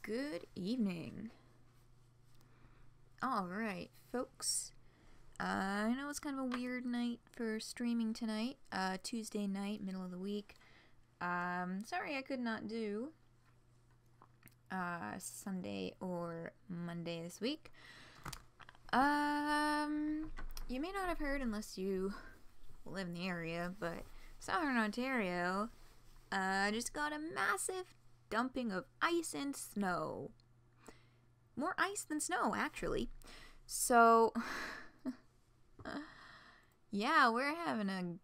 Good evening. Alright, folks. I know it's kind of a weird night for streaming tonight. Tuesday night, middle of the week. Sorry I could not do Sunday or Monday this week. You may not have heard unless you live in the area, but Southern Ontario just got a massive dumping of ice and snow. More ice than snow, actually. So, yeah, we're having a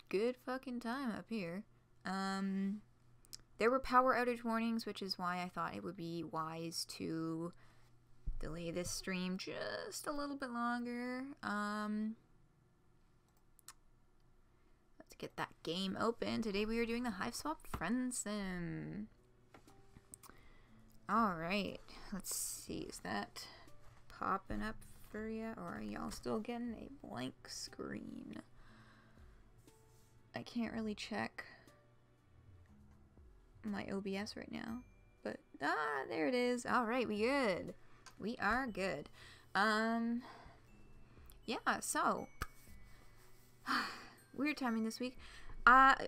good fucking time up here. There were power outage warnings, which is why I thought it would be wise to delay this stream just a little bit longer. Let's get that game open. Today we are doing the Hiveswap Friendsim. Alright, let's see, is that popping up for you, or are y'all still getting a blank screen? I can't really check my OBS right now, but there it is. Alright, we good. We are good. Yeah, so weird timing this week.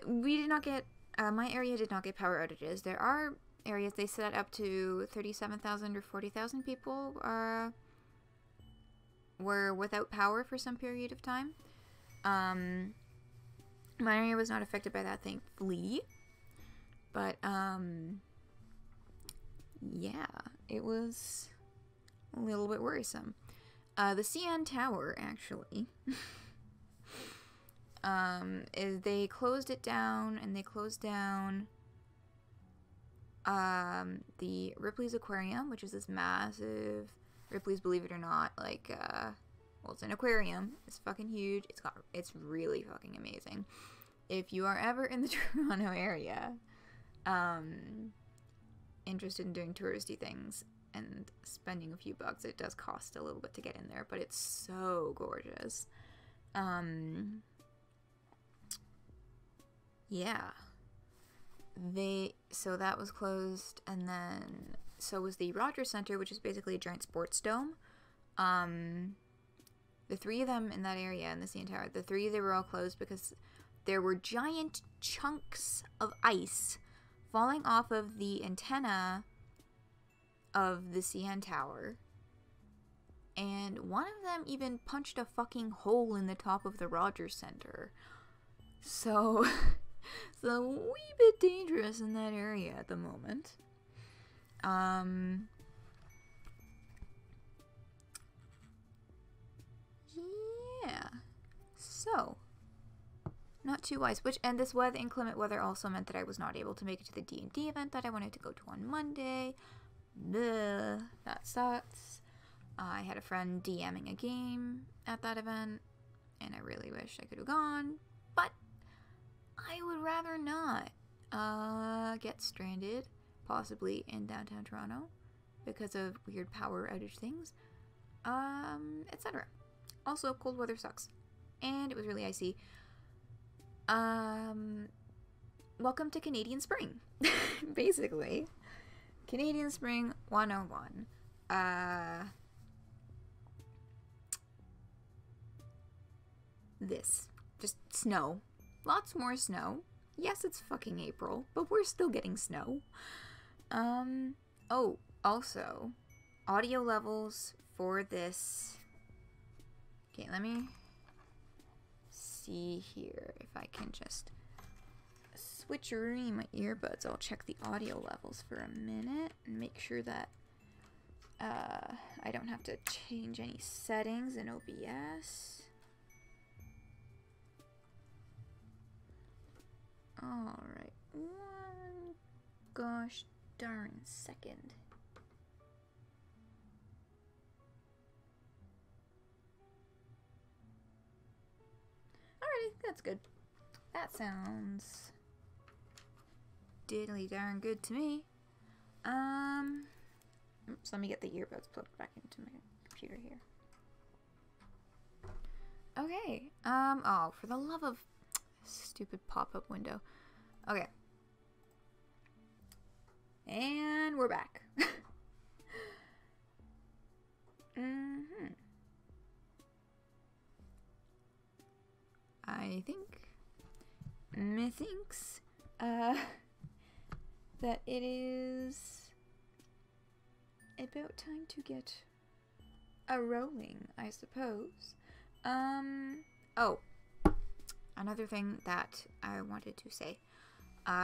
We did not get, my area did not get power outages. There are areas they set up to 37,000 or 40,000 people were without power for some period of time. My area was not affected by that, thankfully. But, yeah, it was a little bit worrisome. The CN Tower, actually, is they closed it down, and they closed down the Ripley's Aquarium, which is this massive, Ripley's, believe it or not, like, well, it's an aquarium. It's fucking huge. It's really fucking amazing. If you are ever in the Toronto area, interested in doing touristy things and spending a few bucks, it does cost a little bit to get in there, but it's so gorgeous. Yeah. So that was closed, and then so was the Rogers Center, which is basically a giant sports dome. The three of them in that area in the CN Tower, they were all closed because there were giant chunks of ice falling off of the antenna of the CN Tower, and one of them even punched a fucking hole in the top of the Rogers Center. So it's a wee bit dangerous in that area at the moment. Yeah. So, not too wise. And this weather, inclement weather, also meant that I was not able to make it to the D&D event that I wanted to go to on Monday. Bleh, that sucks. I had a friend DMing a game at that event, and I really wish I could have gone, but I would rather not get stranded, possibly in downtown Toronto, because of weird power outage things, etc. Also, cold weather sucks, and it was really icy. Welcome to Canadian Spring, basically. Canadian Spring 101. This. Just snow. Lots more snow. Yes, it's fucking April, but we're still getting snow. Oh, also, audio levels for this. Okay, let me see here if I can just switcheroo my earbuds. I'll check the audio levels for a minute and make sure that I don't have to change any settings in OBS. Alright, one gosh darn second. Alrighty, that's good. That sounds diddly darn good to me. Oops, let me get the earbuds plugged back into my computer here. Okay, oh, for the love of stupid pop-up window. Okay. And we're back. methinks that it is about time to get a rolling, I suppose. Oh, another thing that I wanted to say,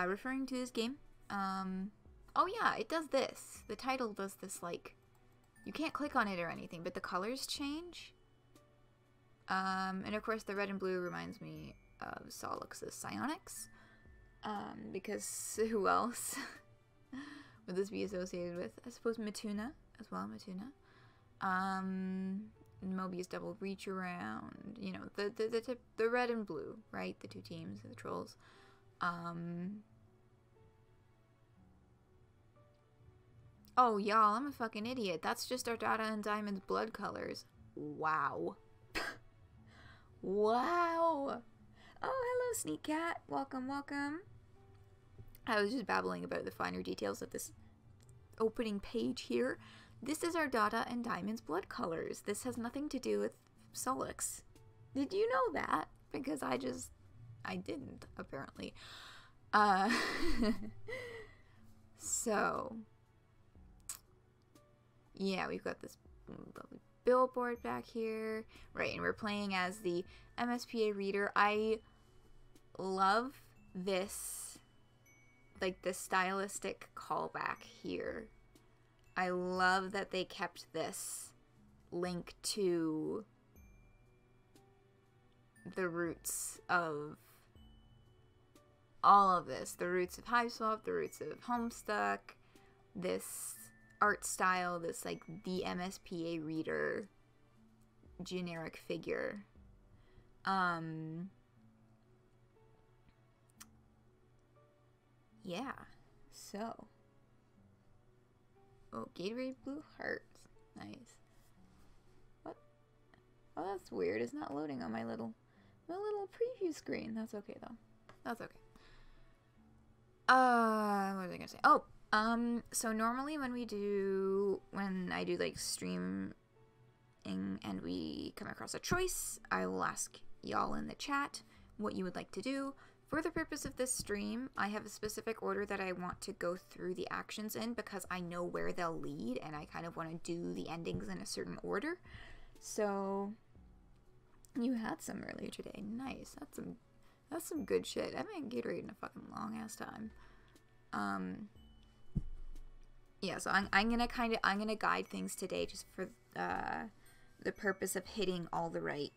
referring to this game, oh yeah, it does this. The title does this, like, you can't click on it or anything, but the colors change. And of course the red and blue reminds me of Sollux's Psionics, because who else would this be associated with? I suppose Matuna as well, Mobius double reach around, you know, the red and blue, right? The two teams, the trolls. Oh, y'all, I'm a fucking idiot. That's just Ardata and Diemen's blood colors. Wow. Wow. Oh, hello, Sneak Cat. Welcome, welcome. I was just babbling about the finer details of this opening page here. This is Ardata and Diemen's blood colors. This has nothing to do with Sollux. Did you know that? Because I didn't, apparently. So, yeah, we've got this lovely billboard back here. Right, and we're playing as the MSPA reader. I love this, like, the stylistic callback here. I love that they kept this link to the roots of all of this. The roots of Hiveswap, the roots of Homestuck, this art style, this, like, the MSPA reader generic figure. Yeah, so. Oh, Gatorade Blue Hearts. Nice. What? Oh, that's weird. It's not loading on my little preview screen. That's okay, though. That's okay. What was I gonna say? Oh, so normally when I do, like, streaming and we come across a choice, I will ask y'all in the chat what you would like to do. For the purpose of this stream, I have a specific order that I want to go through the actions in because I know where they'll lead and I kind of want to do the endings in a certain order. So, you had some earlier today. Nice. That's some good shit. I haven't Gatorade in a fucking long ass time. Yeah, so I'm gonna guide things today just for the purpose of hitting all the right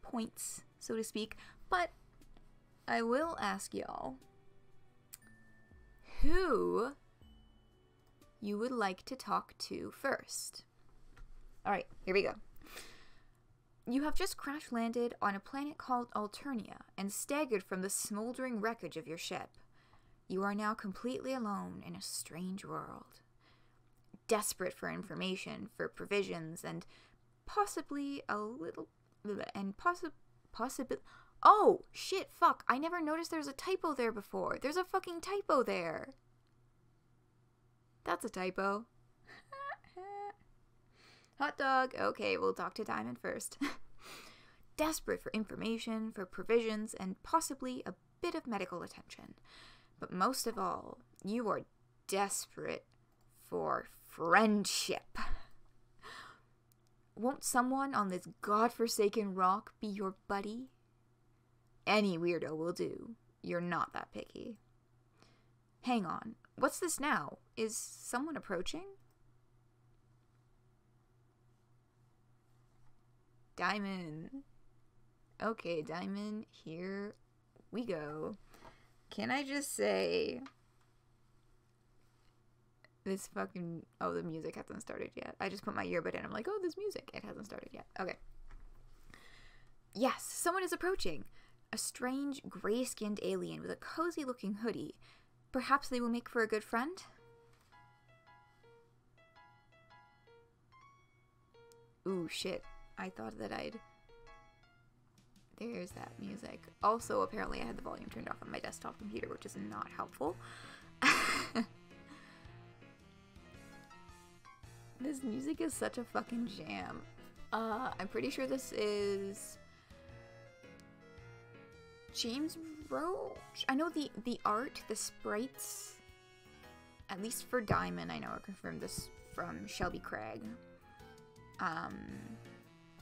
points, so to speak. But I will ask y'all who you would like to talk to first. Alright, here we go. You have just crash landed on a planet called Alternia and staggered from the smoldering wreckage of your ship. You are now completely alone in a strange world. Desperate for information, for provisions, and possibly a little... Oh, shit, fuck. I never noticed there's a typo there before. There's a fucking typo there. That's a typo. Hot dog. Okay, we'll talk to Diamond first. Desperate for information, for provisions, and possibly a bit of medical attention. But most of all, you are desperate for friendship. Won't someone on this godforsaken rock be your buddy? Any weirdo will do. You're not that picky. Hang on. What's this now? Is someone approaching? Diamond. Okay, Diamond, here we go. Can I just say... This fucking... Oh, the music hasn't started yet. I just put my earbud in. I'm like, oh, this music. It hasn't started yet. Okay. Yes, someone is approaching. A strange, gray-skinned alien with a cozy-looking hoodie. Perhaps they will make for a good friend? Ooh, shit. I thought that I'd... There's that music. Also, apparently I had the volume turned off on my desktop computer, which is not helpful. This music is such a fucking jam. I'm pretty sure this is... James Roach. I know the art, the sprites, at least for Diemen, I know I confirmed this from Shelby Craig.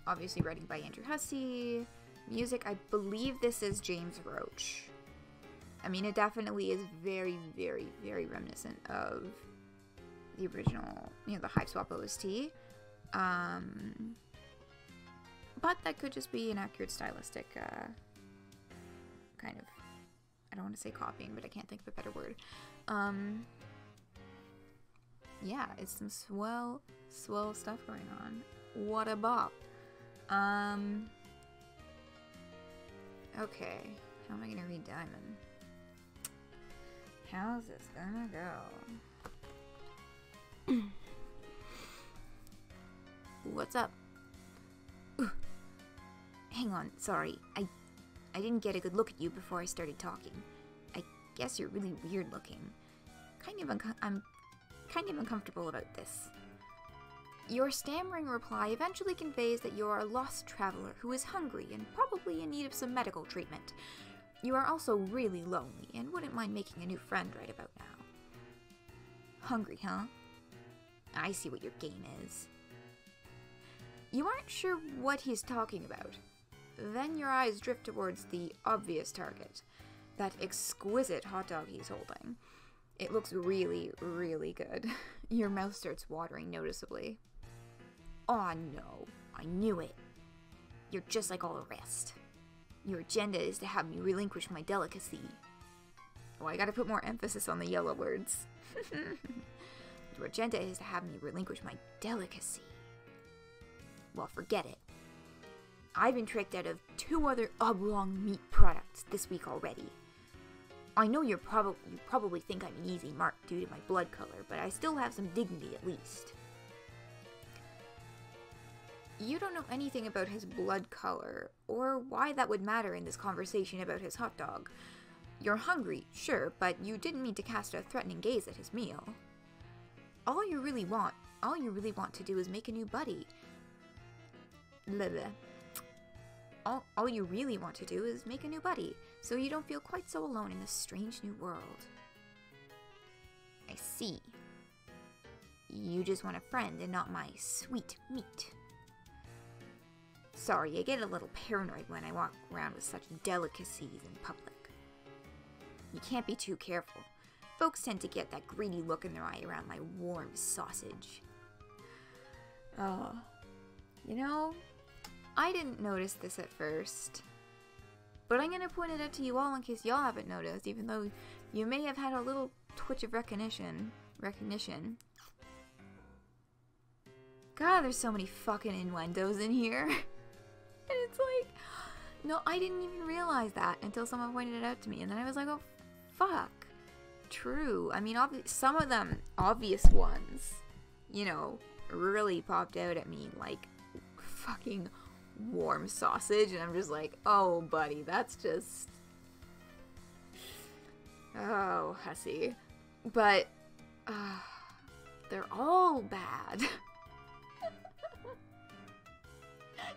Obviously writing by Andrew Hussey. Music, I believe this is James Roach. I mean, it definitely is very, very, very reminiscent of the original, you know, the Hiveswap OST. But that could just be an accurate stylistic, kind of, I don't want to say copying, but I can't think of a better word. Yeah, it's some swell stuff going on. What a bop. Okay, how am I gonna read Diemen? How's this gonna go? What's up? Ooh. Hang on, sorry. I didn't get a good look at you before I started talking. I guess you're really weird looking. I'm kind of uncomfortable about this. Your stammering reply eventually conveys that you are a lost traveler who is hungry and probably in need of some medical treatment. You are also really lonely and wouldn't mind making a new friend right about now. Hungry, huh? I see what your game is. You aren't sure what he's talking about. Then your eyes drift towards the obvious target, that exquisite hot dog he's holding. It looks really, really good. Your mouth starts watering noticeably. Aw, no. I knew it. You're just like all the rest. Your agenda is to have me relinquish my delicacy. Oh, I gotta put more emphasis on the yellow words. Your agenda is to have me relinquish my delicacy. Well, forget it. I've been tricked out of 2 other oblong meat products this week already. I know you probably think I'm an easy mark due to my blood color, but I still have some dignity at least. You don't know anything about his blood color, or why that would matter in this conversation about his hot dog. You're hungry, sure, but you didn't mean to cast a threatening gaze at his meal. All you really want to do is make a new buddy. Blah, blah. All you really want to do is make a new buddy, so you don't feel quite so alone in this strange new world. I see. You just want a friend and not my sweet meat. Sorry, I get a little paranoid when I walk around with such delicacies in public. You can't be too careful. Folks tend to get that greedy look in their eye around my warm sausage. Oh, you know, I didn't notice this at first, but I'm gonna point it out to you all in case y'all haven't noticed, even though you may have had a little twitch of recognition. God, there's so many fucking innuendos in here. And it's like, no, I didn't even realize that until someone pointed it out to me, and then I was like, oh, fuck. True. I mean, some of them, obvious ones, you know, really popped out at me, like fucking warm sausage, and I'm just like, oh, buddy, that's just... Oh, hussy. But, they're all bad.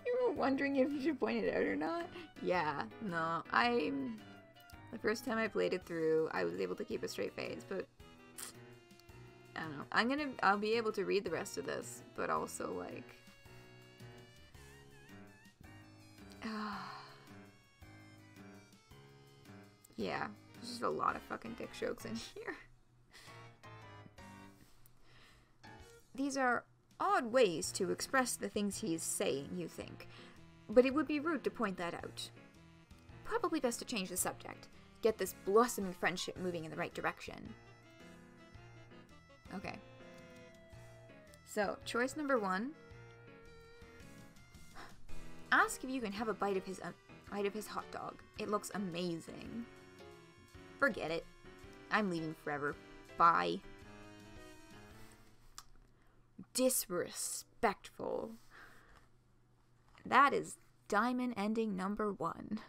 You were wondering if you should point it out or not? Yeah, no, the first time I played it through, I was able to keep a straight face, but I don't know. I'll be able to read the rest of this, but also, like, yeah, there's just a lot of fucking dick jokes in here. These are odd ways to express the things he's saying, you think, but it would be rude to point that out. Probably best to change the subject. Get this blossoming friendship moving in the right direction. Okay. So, choice number 1. Ask if you can have a bite of his hot dog. It looks amazing. Forget it. I'm leaving forever. Bye. Disrespectful. That is Diemen ending number 1.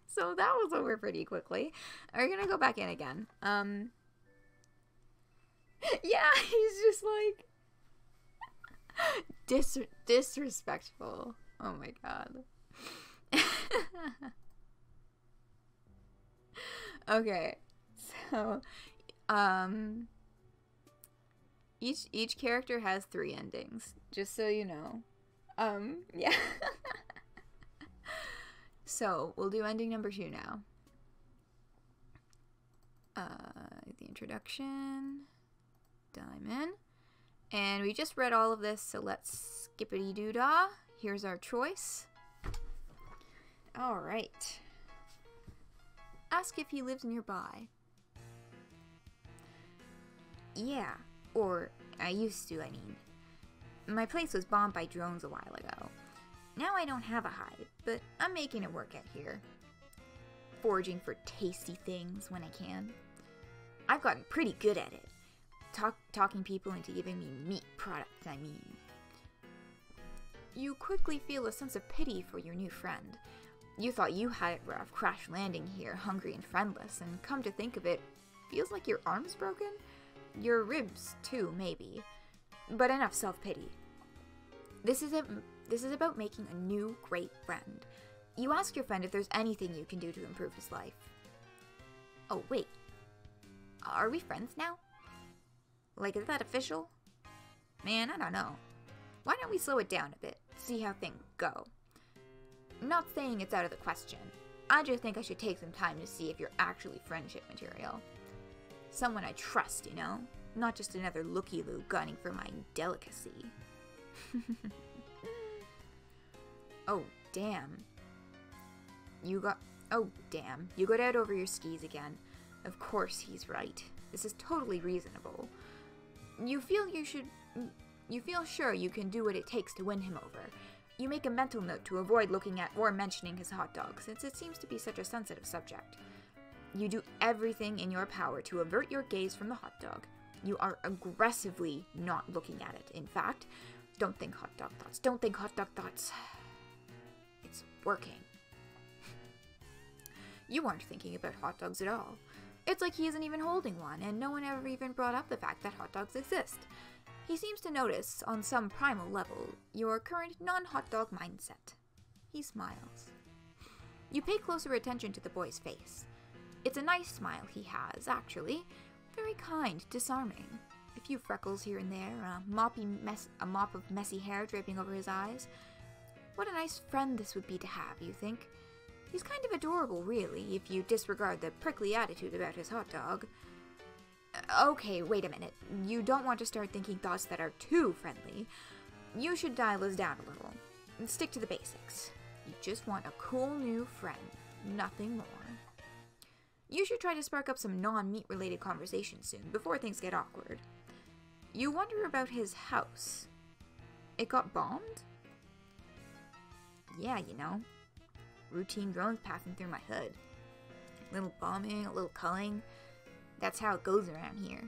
So that was over pretty quickly. Are you gonna go back in again? Yeah, he's just like disrespectful. Oh my god. Okay, so, each character has 3 endings, just so you know. Yeah. So, we'll do ending number 2 now. The introduction, Diemen, and we just read all of this, so let's skippity-doo-dah. Here's our choice. Alright. Ask if he lives nearby. Yeah, or I used to, I mean. My place was bombed by drones a while ago. Now I don't have a hive, but I'm making it work out here. Foraging for tasty things when I can. I've gotten pretty good at it. Talking people into giving me meat products, I mean. You quickly feel a sense of pity for your new friend. You thought you had it rough, crash landing here, hungry and friendless, and come to think of it, feels like your arm's broken? Your ribs, too, maybe. But enough self-pity. This is about making a new, great friend. You ask your friend if there's anything you can do to improve his life. Oh, wait. Are we friends now? Like, is that official? Man, I don't know. Why don't we slow it down a bit, see how things go? Not saying it's out of the question. I just think I should take some time to see if you're actually friendship material. Someone I trust, you know? Not just another looky-loo gunning for my delicacy. Oh, damn. You got out over your skis again. Of course he's right. This is totally reasonable. You feel sure you can do what it takes to win him over. You make a mental note to avoid looking at or mentioning his hot dog, since it seems to be such a sensitive subject. You do everything in your power to avert your gaze from the hot dog. You are aggressively not looking at it. In fact, don't think hot dog thoughts. Don't think hot dog thoughts. It's working. You aren't thinking about hot dogs at all. It's like he isn't even holding one, and no one ever even brought up the fact that hot dogs exist. He seems to notice, on some primal level, your current non-hot dog mindset. He smiles. You pay closer attention to the boy's face. It's a nice smile he has, actually. Very kind, disarming. A few freckles here and there, a mop of messy hair draping over his eyes. What a nice friend this would be to have, you think? He's kind of adorable, really, if you disregard the prickly attitude about his hot dog. Okay, wait a minute. You don't want to start thinking thoughts that are too friendly. You should dial us down a little. And stick to the basics. You just want a cool new friend. Nothing more. You should try to spark up some non-meat related conversation soon, before things get awkward. You wonder about his house. It got bombed? Yeah, you know. Routine drones passing through my hood. A little bombing, a little culling. That's how it goes around here.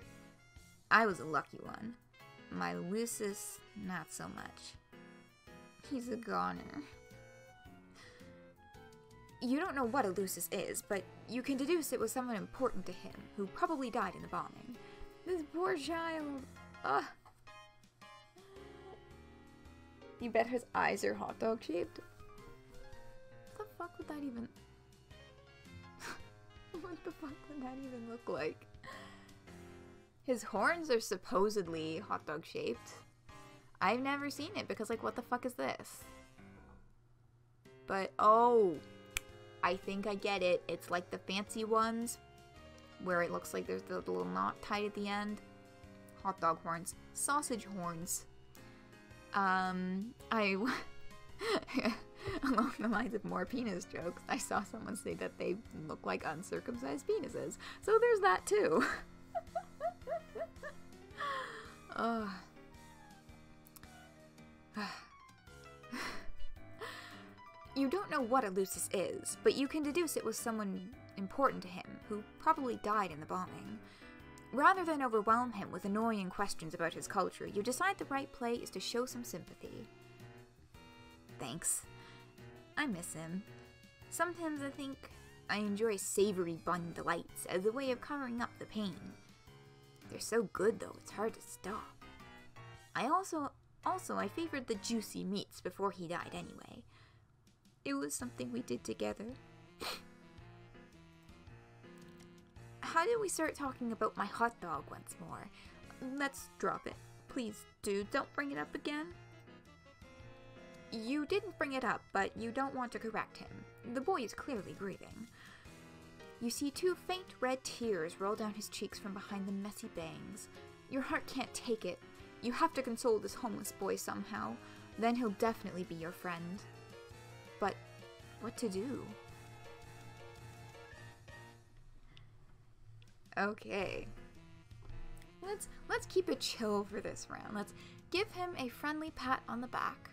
I was a lucky one. My Lucis, not so much. He's a goner. You don't know what a Lucis is, but you can deduce it was someone important to him, who probably died in the bombing. This poor child. Ugh. You bet his eyes are hot dog shaped? What the fuck would that even... What the fuck would that even look like? His horns are supposedly hot dog shaped. I've never seen it because, like, what the fuck is this? But, oh, I think I get it. It's like the fancy ones where it looks like there's the little knot tied at the end. Hot dog horns. Sausage horns. Along the lines of more penis jokes, I saw someone say that they look like uncircumcised penises. So there's that too. You don't know what a Lucis is, but you can deduce it was someone important to him, who probably died in the bombing. Rather than overwhelm him with annoying questions about his culture, you decide the right play is to show some sympathy. Thanks. I miss him. Sometimes I think I enjoy savory bun delights as a way of covering up the pain. They're so good though, it's hard to stop. I favored the juicy meats before he died anyway. It was something we did together. how did we start talking about my hot dog once more? Let's drop it. Please, dude, don't bring it up again. You didn't bring it up, but you don't want to correct him. The boy is clearly grieving. You see 2 faint red tears roll down his cheeks from behind the messy bangs. Your heart can't take it. You have to console this homeless boy somehow. Then he'll definitely be your friend. But what to do? Okay. Let's keep it chill for this round. Let's give him a friendly pat on the back.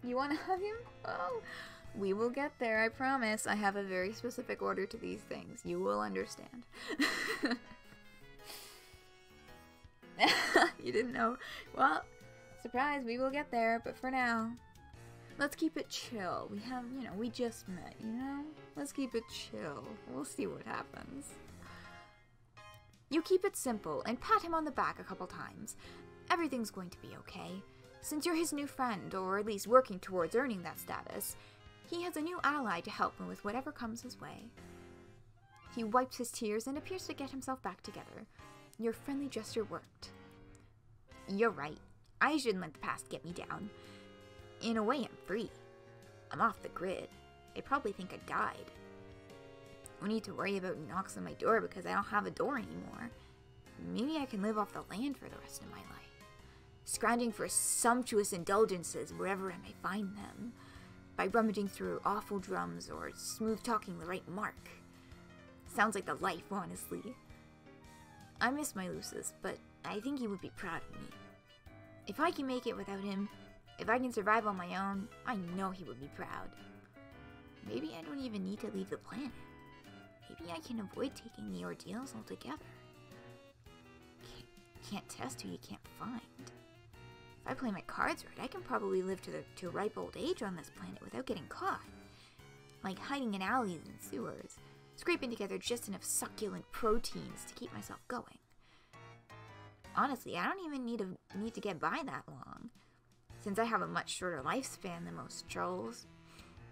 You want to hug him? Oh, we will get there, I promise. I have a very specific order to these things. You will understand. You didn't know. Well, surprise, we will get there, but for now, let's keep it chill. We have, we just met, Let's keep it chill. We'll see what happens. You keep it simple and pat him on the back a couple times. Everything's going to be okay. Since you're his new friend, or at least working towards earning that status, he has a new ally to help him with whatever comes his way. He wipes his tears and appears to get himself back together. Your friendly gesture worked. You're right. I shouldn't let the past get me down. In a way, I'm free. I'm off the grid. They probably think I died. I don't need to worry about knocks on my door because I don't have a door anymore. Maybe I can live off the land for the rest of my life, scrounging for sumptuous indulgences wherever I may find them, by rummaging through awful drums or smooth-talking the right mark. Sounds like the life, honestly. I miss my Lucis, but I think he would be proud of me. If I can make it without him, if I can survive on my own, I know he would be proud. Maybe I don't even need to leave the planet. Maybe I can avoid taking the ordeals altogether. Can't test who you can't find. If I play my cards right, I can probably live to ripe old age on this planet without getting caught. Like hiding in alleys and sewers, scraping together just enough succulent proteins to keep myself going. Honestly, I don't even need to get by that long, since I have a much shorter lifespan than most trolls.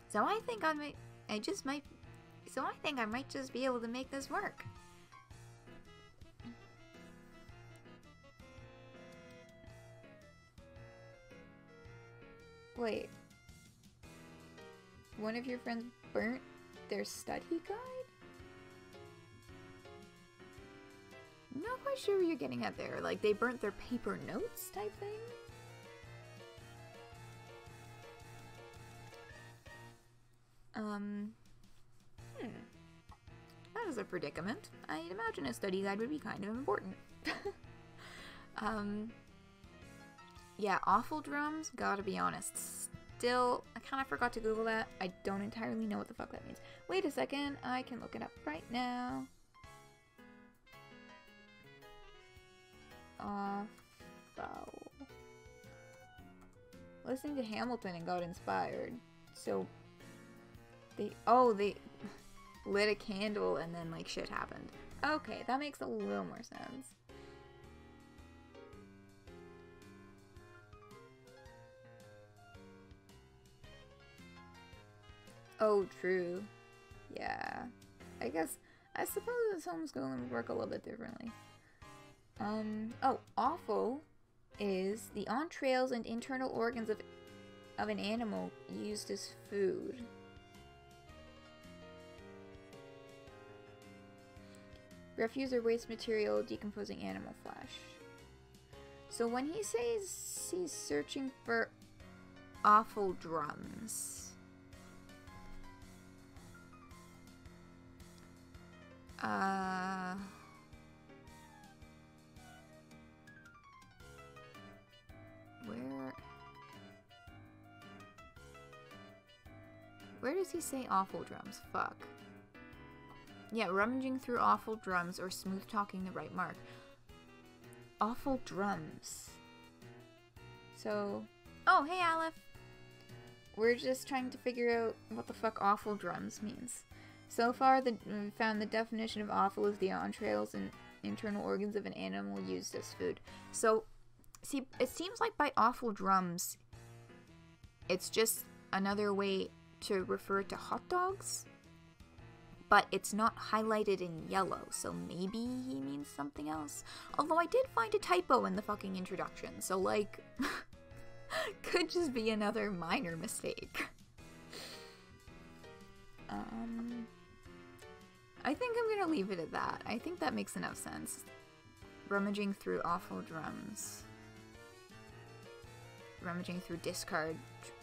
So I think I might just be able to make this work. Wait. One of your friends burnt their study guide? Not quite sure what you're getting at there. Like, they burnt their paper notes type thing? That is a predicament. I'd imagine a study guide would be kind of important. Yeah, awful drums, gotta be honest. Still, I kind of forgot to Google that. I don't entirely know what the fuck that means. Wait a second, I can look it up right now. Awful. Listening to Hamilton and got inspired. So, they lit a candle and then, like, shit happened. Okay, that makes a little more sense. Oh, true. Yeah. I suppose homeschooling would work a little bit differently. Offal is the entrails and internal organs of an animal used as food. Refuse or waste material decomposing animal flesh. So when he says he's searching for awful drums, where does he say awful drums? Fuck. Yeah, rummaging through awful drums or smooth talking the right mark. Awful drums. So, oh, hey Aleph. We're just trying to figure out what the fuck awful drums means. So far, we found the definition of offal is the entrails and internal organs of an animal used as food. So, see, it seems like by awful drums, it's just another way to refer to hot dogs, but it's not highlighted in yellow, so maybe he means something else. Although I did find a typo in the fucking introduction, so like, could just be another minor mistake. I think I'm gonna leave it at that. I think that makes enough sense. Rummaging through awful drums. Rummaging through discard,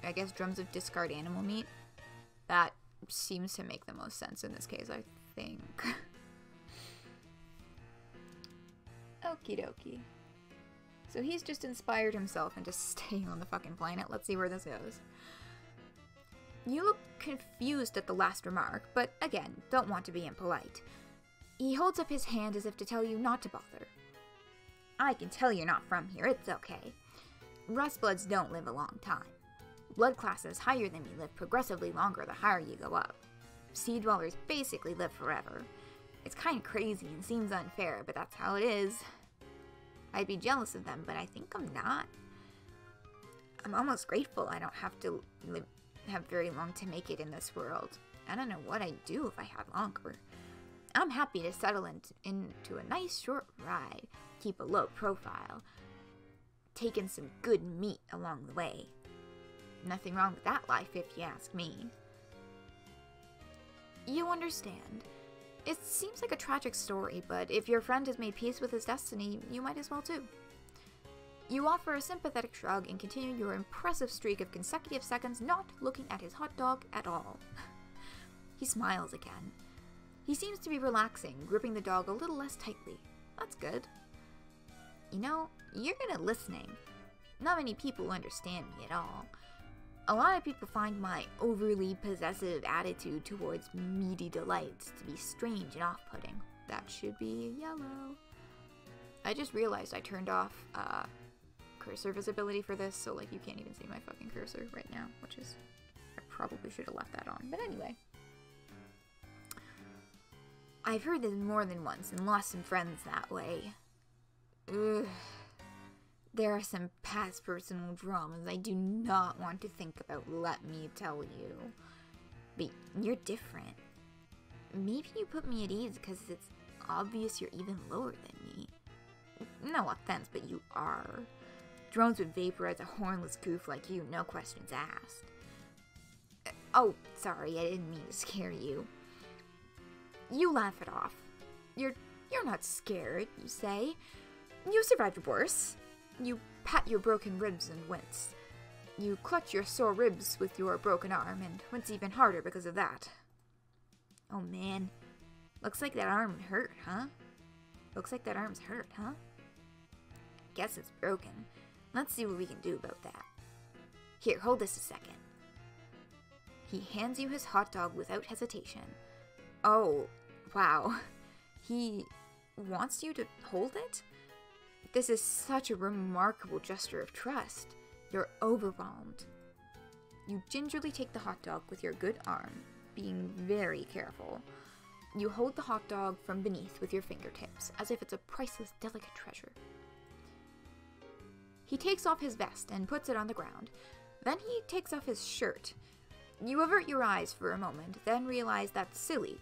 I guess drums of discard animal meat. That seems to make the most sense in this case, I think. Okie dokie. So he's just inspired himself into staying on the fucking planet. Let's see where this goes. You look confused at the last remark, but again, don't want to be impolite. He holds up his hand as if to tell you not to bother. I can tell you're not from here, it's okay. Rustbloods don't live a long time. Blood classes higher than me live progressively longer the higher you go up. Sea dwellers basically live forever. It's kind of crazy and seems unfair, but that's how it is. I'd be jealous of them, but I think I'm not. I'm almost grateful I don't have to have very long to make it in this world. I don't know what I'd do if I had longer. I'm happy to settle into a nice short ride, keep a low profile, taking some good meat along the way. Nothing wrong with that life if you ask me. You understand. It seems like a tragic story, but if your friend has made peace with his destiny, you might as well too. You offer a sympathetic shrug and continue your impressive streak of consecutive seconds not looking at his hot dog at all. He smiles again. He seems to be relaxing, gripping the dog a little less tightly. That's good. You know, you're good at listening. Not many people understand me at all. A lot of people find my overly possessive attitude towards meaty delights to be strange and off-putting. That should be yellow. I just realized I turned off cursor visibility for this, so like you can't even see my fucking cursor right now, which is, I probably should have left that on. But anyway. I've heard this more than once and lost some friends that way. Ugh. There are some past personal dramas I do not want to think about, let me tell you. But you're different. Maybe you put me at ease because it's obvious you're even lower than me. No offense, but you are. Drones would vaporize a hornless goof like you, no questions asked. Oh, sorry, I didn't mean to scare you. You laugh it off. You're not scared, you say. You survived worse. You pat your broken ribs and wince. You clutch your sore ribs with your broken arm and wince even harder because of that. Oh man, looks like that arm hurt, huh? Looks like that arm's hurt, huh? Guess it's broken. Let's see what we can do about that. Here, hold this a second. He hands you his hot dog without hesitation. Oh, wow. He wants you to hold it? This is such a remarkable gesture of trust. You're overwhelmed. You gingerly take the hot dog with your good arm, being very careful. You hold the hot dog from beneath with your fingertips, as if it's a priceless, delicate treasure. He takes off his vest and puts it on the ground. Then he takes off his shirt. You avert your eyes for a moment, then realize that's silly.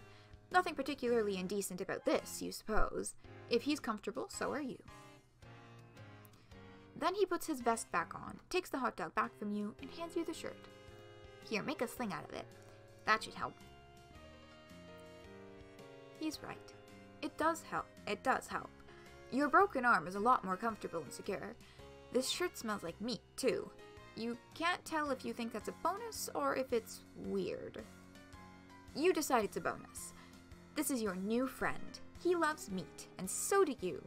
Nothing particularly indecent about this, you suppose. If he's comfortable, so are you. Then he puts his vest back on, takes the hot dog back from you, and hands you the shirt. Here, make a sling out of it. That should help. He's right. It does help. It does help. Your broken arm is a lot more comfortable and secure. This shirt smells like meat, too. You can't tell if you think that's a bonus or if it's weird. You decide it's a bonus. This is your new friend. He loves meat, and so do you.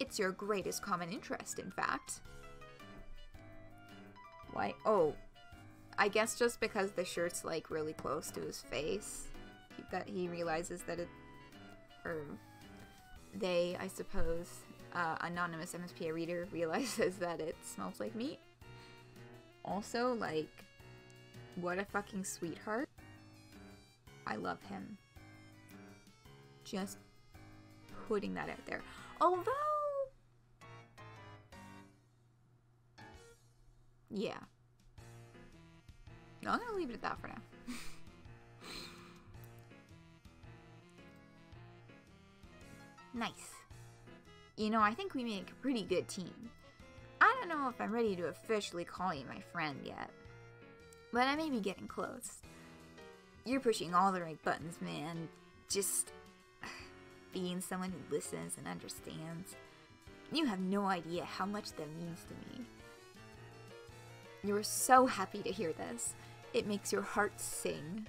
It's your greatest common interest, in fact. Why? Oh, I guess just because the shirt's like really close to his face, that he realizes that it, or they, I suppose, anonymous MSPA reader realizes that it smells like meat. Also, like, what a fucking sweetheart. I love him. Just putting that out there. Although, yeah. No, I'm gonna leave it at that for now. Nice. You know, I think we make a pretty good team. I don't know if I'm ready to officially call you my friend yet, but I may be getting close. You're pushing all the right buttons, man. Just being someone who listens and understands. You have no idea how much that means to me. You're so happy to hear this. It makes your heart sing.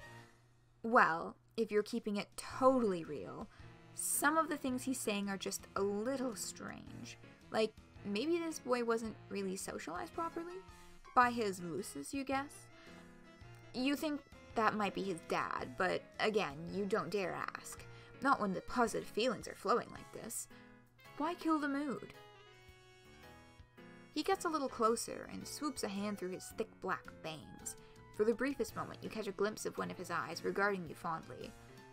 Well, if you're keeping it totally real, some of the things he's saying are just a little strange. Like, maybe this boy wasn't really socialized properly? By his looses, you guess? You think that might be his dad, but again, you don't dare ask. Not when the positive feelings are flowing like this. Why kill the mood? He gets a little closer and swoops a hand through his thick black bangs. For the briefest moment, you catch a glimpse of one of his eyes regarding you fondly.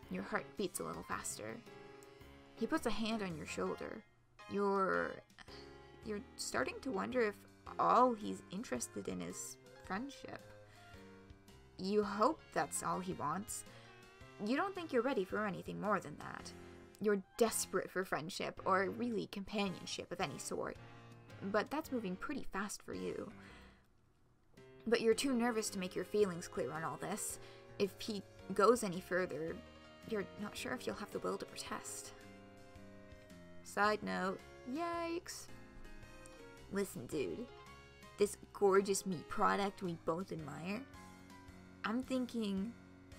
Your heart beats a little faster. He puts a hand on your shoulder. You're starting to wonder if all he's interested in is friendship. You hope that's all he wants. You don't think you're ready for anything more than that. You're desperate for friendship, or really companionship of any sort. But that's moving pretty fast for you. But you're too nervous to make your feelings clear on all this. If he goes any further, you're not sure if you'll have the will to protest. Side note, yikes. Listen, dude. This gorgeous meat product we both admire, I'm thinking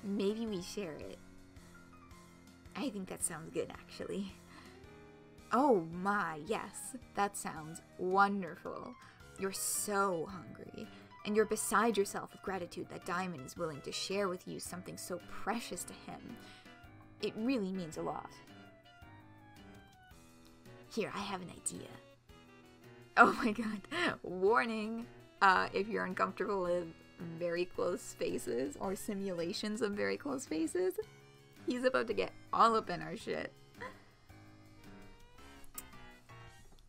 maybe we share it. I think that sounds good, actually. Oh my, yes, that sounds wonderful. You're so hungry, and you're beside yourself with gratitude that Diemen is willing to share with you something so precious to him. It really means a lot. Here, I have an idea. Oh my god, warning! If you're uncomfortable with very close spaces or simulations of very close spaces, he's about to get all up in our shit.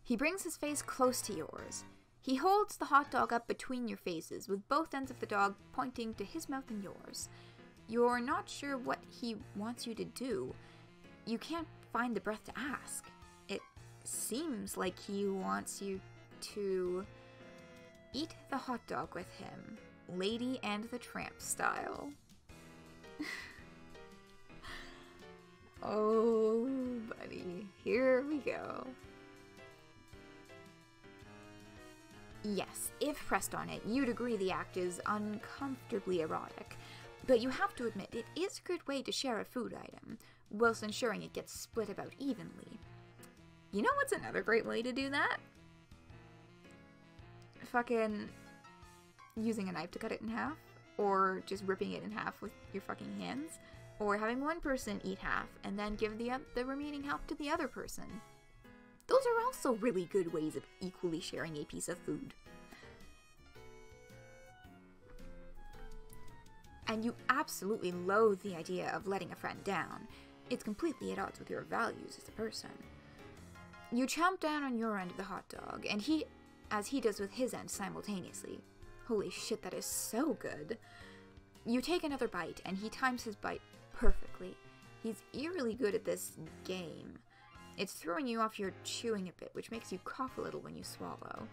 He brings his face close to yours. He holds the hot dog up between your faces, with both ends of the dog pointing to his mouth and yours. You're not sure what he wants you to do. You can't find the breath to ask. It seems like he wants you to eat the hot dog with him, Lady and the Tramp style. Oh, buddy, here we go. Yes, if pressed on it, you'd agree the act is uncomfortably erotic. But you have to admit, it is a good way to share a food item, whilst ensuring it gets split about evenly. You know what's another great way to do that? Fucking using a knife to cut it in half, or just ripping it in half with your fucking hands, or having one person eat half and then give the remaining half to the other person. Those are also really good ways of equally sharing a piece of food. And you absolutely loathe the idea of letting a friend down. It's completely at odds with your values as a person. You chomp down on your end of the hot dog, and as he does with his end simultaneously. Holy shit, that is so good. You take another bite, and he times his bite perfectly. He's eerily good at this game. It's throwing you off your chewing a bit, which makes you cough a little when you swallow.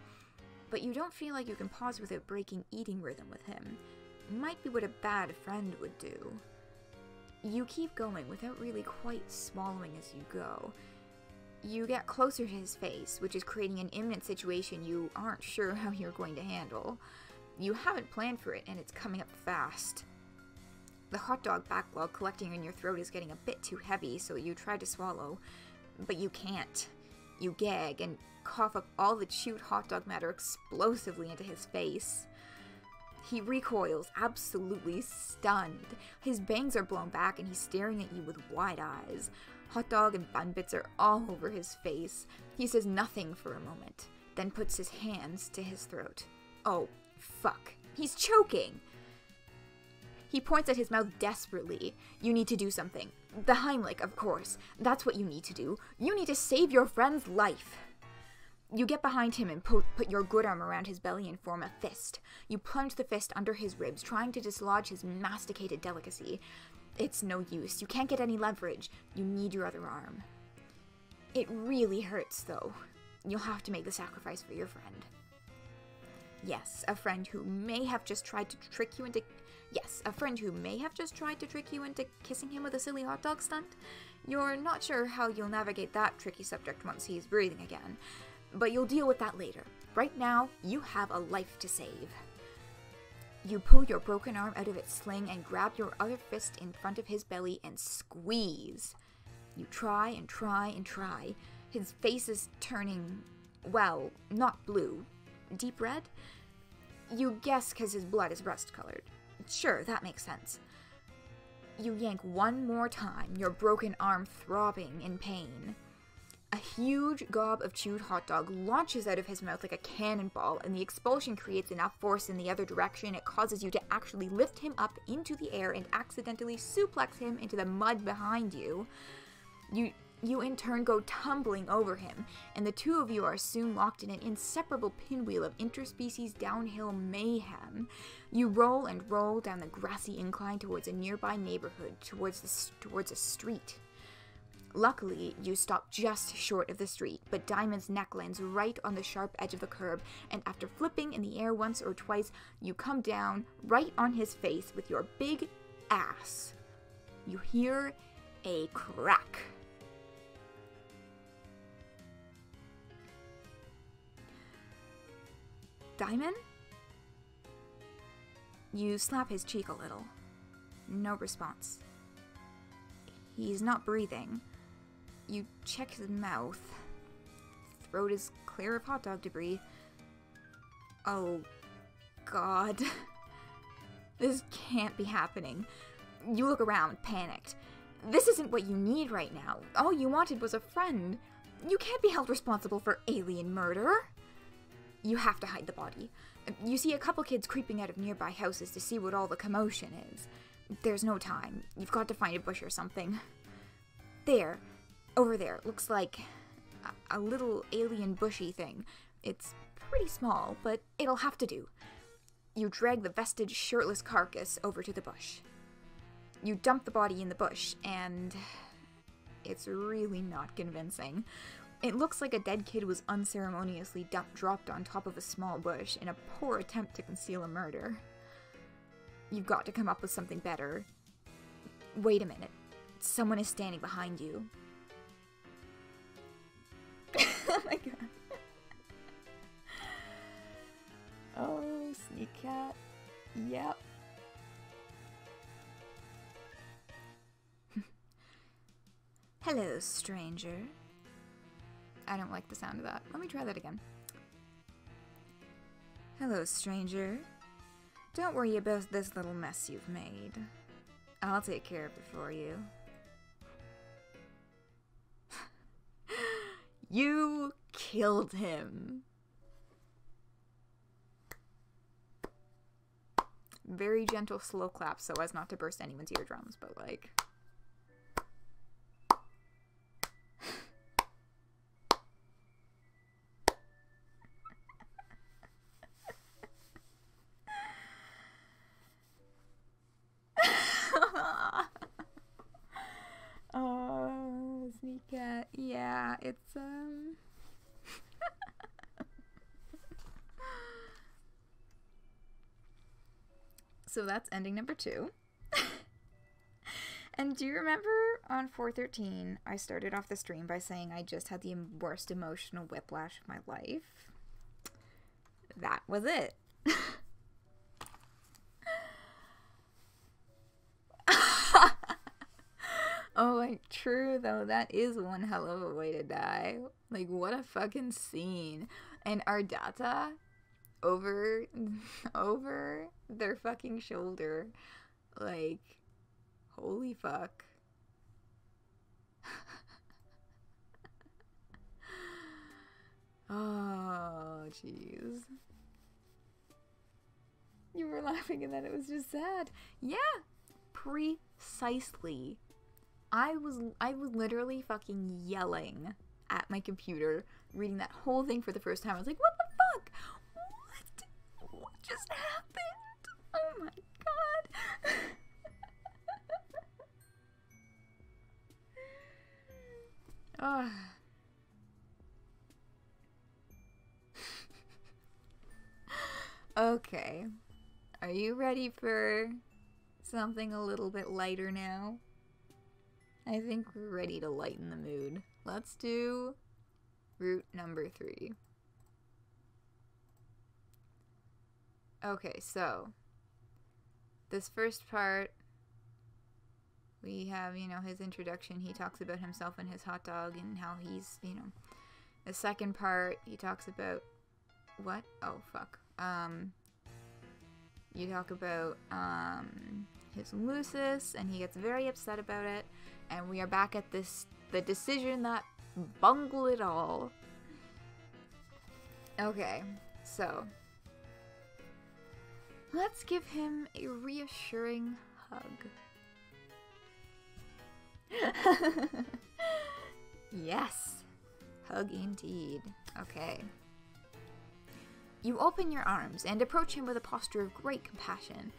But you don't feel like you can pause without breaking eating rhythm with him. Might be what a bad friend would do. You keep going without really quite swallowing as you go. You get closer to his face, which is creating an imminent situation you aren't sure how you're going to handle. You haven't planned for it, and it's coming up fast. The hot dog backlog collecting in your throat is getting a bit too heavy, so you try to swallow, but you can't. You gag and cough up all the chewed hot dog matter explosively into his face. He recoils, absolutely stunned. His bangs are blown back and he's staring at you with wide eyes. Hot dog and bun bits are all over his face. He says nothing for a moment, then puts his hands to his throat. Oh, fuck. He's choking! He points at his mouth desperately. You need to do something. The Heimlich, of course. That's what you need to do. You need to save your friend's life. You get behind him and put your good arm around his belly and form a fist. You plunge the fist under his ribs, trying to dislodge his masticated delicacy. It's no use. You can't get any leverage. You need your other arm. It really hurts, though. You'll have to make the sacrifice for your friend. Yes, a friend who may have just tried to trick you into... Yes, a friend who may have just tried to trick you into kissing him with a silly hot dog stunt. You're not sure how you'll navigate that tricky subject once he's breathing again, but you'll deal with that later. Right now, you have a life to save. You pull your broken arm out of its sling and grab your other fist in front of his belly and squeeze. You try and try and try. His face is turning, well, not blue. Deep red? You guess because his blood is rust-colored. Sure, that makes sense. You yank one more time, your broken arm throbbing in pain. A huge gob of chewed hot dog launches out of his mouth like a cannonball, and the expulsion creates enough force in the other direction it causes you to actually lift him up into the air and accidentally suplex him into the mud behind you. You in turn go tumbling over him, and the two of you are soon locked in an inseparable pinwheel of interspecies downhill mayhem. You roll and roll down the grassy incline towards a nearby neighborhood, towards a street. Luckily, you stop just short of the street, but Diamond's neck lands right on the sharp edge of the curb, and after flipping in the air once or twice, you come down right on his face with your big ass. You hear a crack. Diamond? You slap his cheek a little. No response. He's not breathing. You check his mouth. Throat is clear of hot dog debris. Oh, God. This can't be happening. You look around, panicked. This isn't what you need right now. All you wanted was a friend. You can't be held responsible for alien murder. You have to hide the body. You see a couple kids creeping out of nearby houses to see what all the commotion is. There's no time. You've got to find a bush or something. There. Over there. Looks like a little alien bushy thing. It's pretty small, but it'll have to do. You drag the vested, shirtless carcass over to the bush. You dump the body in the bush, and it's really not convincing. It looks like a dead kid was unceremoniously dropped on top of a small bush in a poor attempt to conceal a murder. You've got to come up with something better. Wait a minute. Someone is standing behind you. Oh my god. Oh, sneak cat. Yep. Hello, stranger. I don't like the sound of that. Let me try that again. Hello, stranger. Don't worry about this little mess you've made. I'll take care of it for you. You killed him. Very gentle, slow clap so as not to burst anyone's eardrums, but like... Oh, sneak cat. Yeah, it's, So that's ending number 2. And do you remember on 413, I started off the stream by saying I just had the worst emotional whiplash of my life? That was it. Oh, like, true, though. That is one hell of a way to die. Like, what a fucking scene. And Ardata over their fucking shoulder. Like, holy fuck. Oh, jeez. You were laughing and then it was just sad. Yeah, precisely. I was literally fucking yelling at my computer, reading that whole thing for the first time. I was like, what the fuck? What just happened? Oh my god. Oh, Okay. Are you ready for something a little bit lighter now? I think we're ready to lighten the mood. Let's do route number 3. Okay, so this first part, we have, you know, his introduction. He talks about himself and his hot dog and how he's, you know. The second part, he talks about what? Oh, fuck. You talk about his Lucis, and he gets very upset about it. And we are back at the decision that bungled it all. Okay, so let's give him a reassuring hug. Yes, hug indeed. Okay. You open your arms and approach him with a posture of great compassion.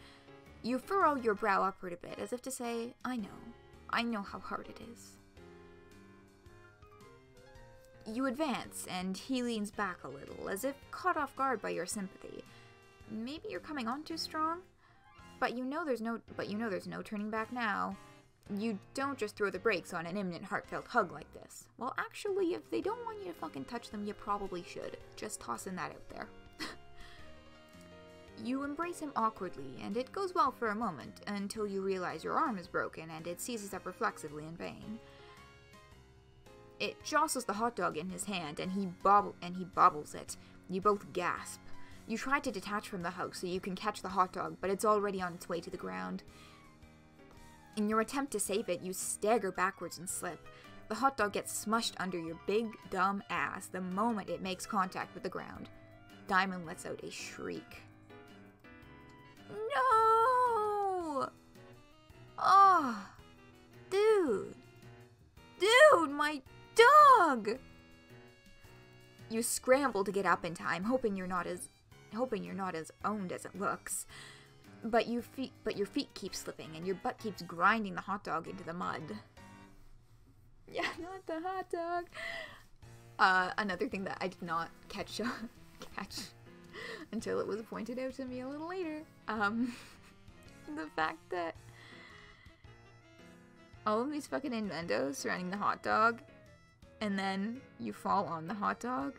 You furrow your brow upward a bit, as if to say, I know how hard it is. You advance, and he leans back a little, as if caught off guard by your sympathy. Maybe you're coming on too strong? But you know there's no turning back now. You don't just throw the brakes on an imminent heartfelt hug like this. Well, actually, if they don't want you to fucking touch them, you probably should. Just tossing that out there. You embrace him awkwardly, and it goes well for a moment, until you realize your arm is broken and it seizes up reflexively in vain. It jostles the hot dog in his hand, and he bobbles it. You both gasp. You try to detach from the hug so you can catch the hot dog, but it's already on its way to the ground. In your attempt to save it, you stagger backwards and slip. The hot dog gets smushed under your big, dumb ass the moment it makes contact with the ground. Diemen lets out a shriek. No! Oh, dude, my dog! You scramble to get up in time, hoping you're not as owned as it looks. But your feet keep slipping, and your butt keeps grinding the hot dog into the mud. Yeah, not the hot dog. Another thing that I did not catch until it was pointed out to me a little later. The fact that all of these fucking innuendos surrounding the hot dog, and then you fall on the hot dog,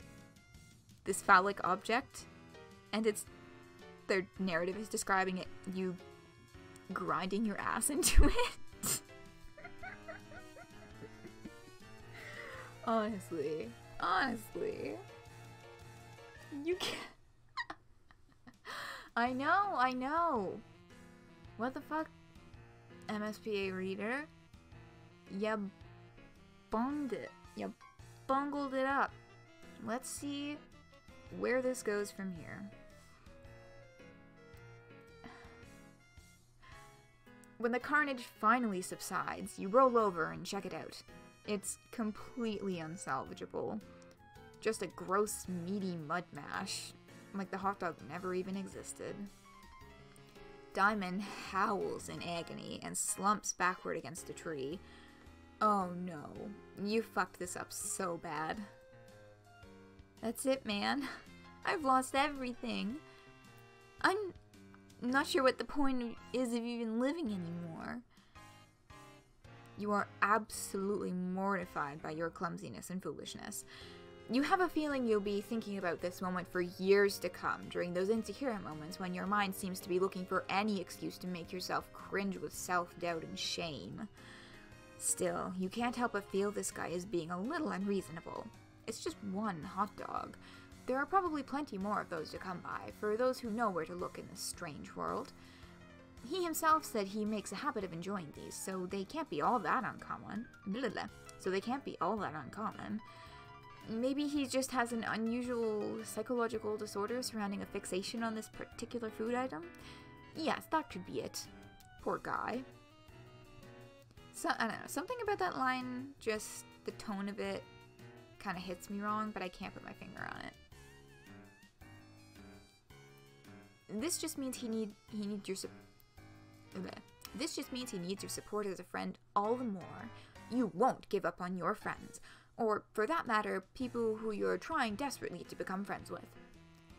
this phallic object, and their narrative is describing it, you grinding your ass into it. Honestly. You can't. I know. What the fuck? MSPA reader? You bungled it up. Let's see where this goes from here. When the carnage finally subsides, you roll over and check it out. It's completely unsalvageable. Just a gross, meaty mud mash, like the hot dog never even existed. Diemen howls in agony and slumps backward against a tree. Oh no, you fucked this up so bad. That's it, man. I've lost everything. I'm not sure what the point is of even living anymore. You are absolutely mortified by your clumsiness and foolishness. You have a feeling you'll be thinking about this moment for years to come, during those insecure moments when your mind seems to be looking for any excuse to make yourself cringe with self-doubt and shame. Still, you can't help but feel this guy is being a little unreasonable. It's just one hot dog. There are probably plenty more of those to come by, for those who know where to look in this strange world. He himself said he makes a habit of enjoying these, so they can't be all that uncommon. Maybe he just has an unusual psychological disorder surrounding a fixation on this particular food item? Yes, that could be it. Poor guy. So, I don't know, something about that line, just the tone of it kind of hits me wrong, but I can't put my finger on it. This just means he needs your support as a friend all the more. You won't give up on your friends, or for that matter, people who you're trying desperately to become friends with.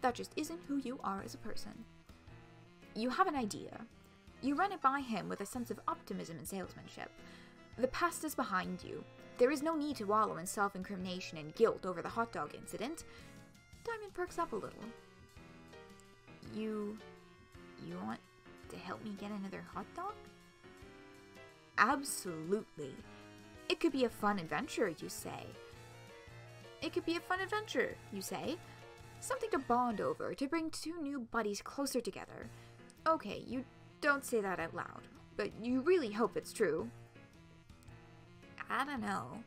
That just isn't who you are as a person. You have an idea. You run it by him with a sense of optimism and salesmanship. The past is behind you. There is no need to wallow in self-incrimination and guilt over the hot dog incident. Diamond perks up a little. You want to help me get another hot dog? Absolutely. It could be a fun adventure, you say. It could be a fun adventure, you say. Something to bond over, to bring two new buddies closer together. Okay, you don't say that out loud, but you really hope it's true. I don't know.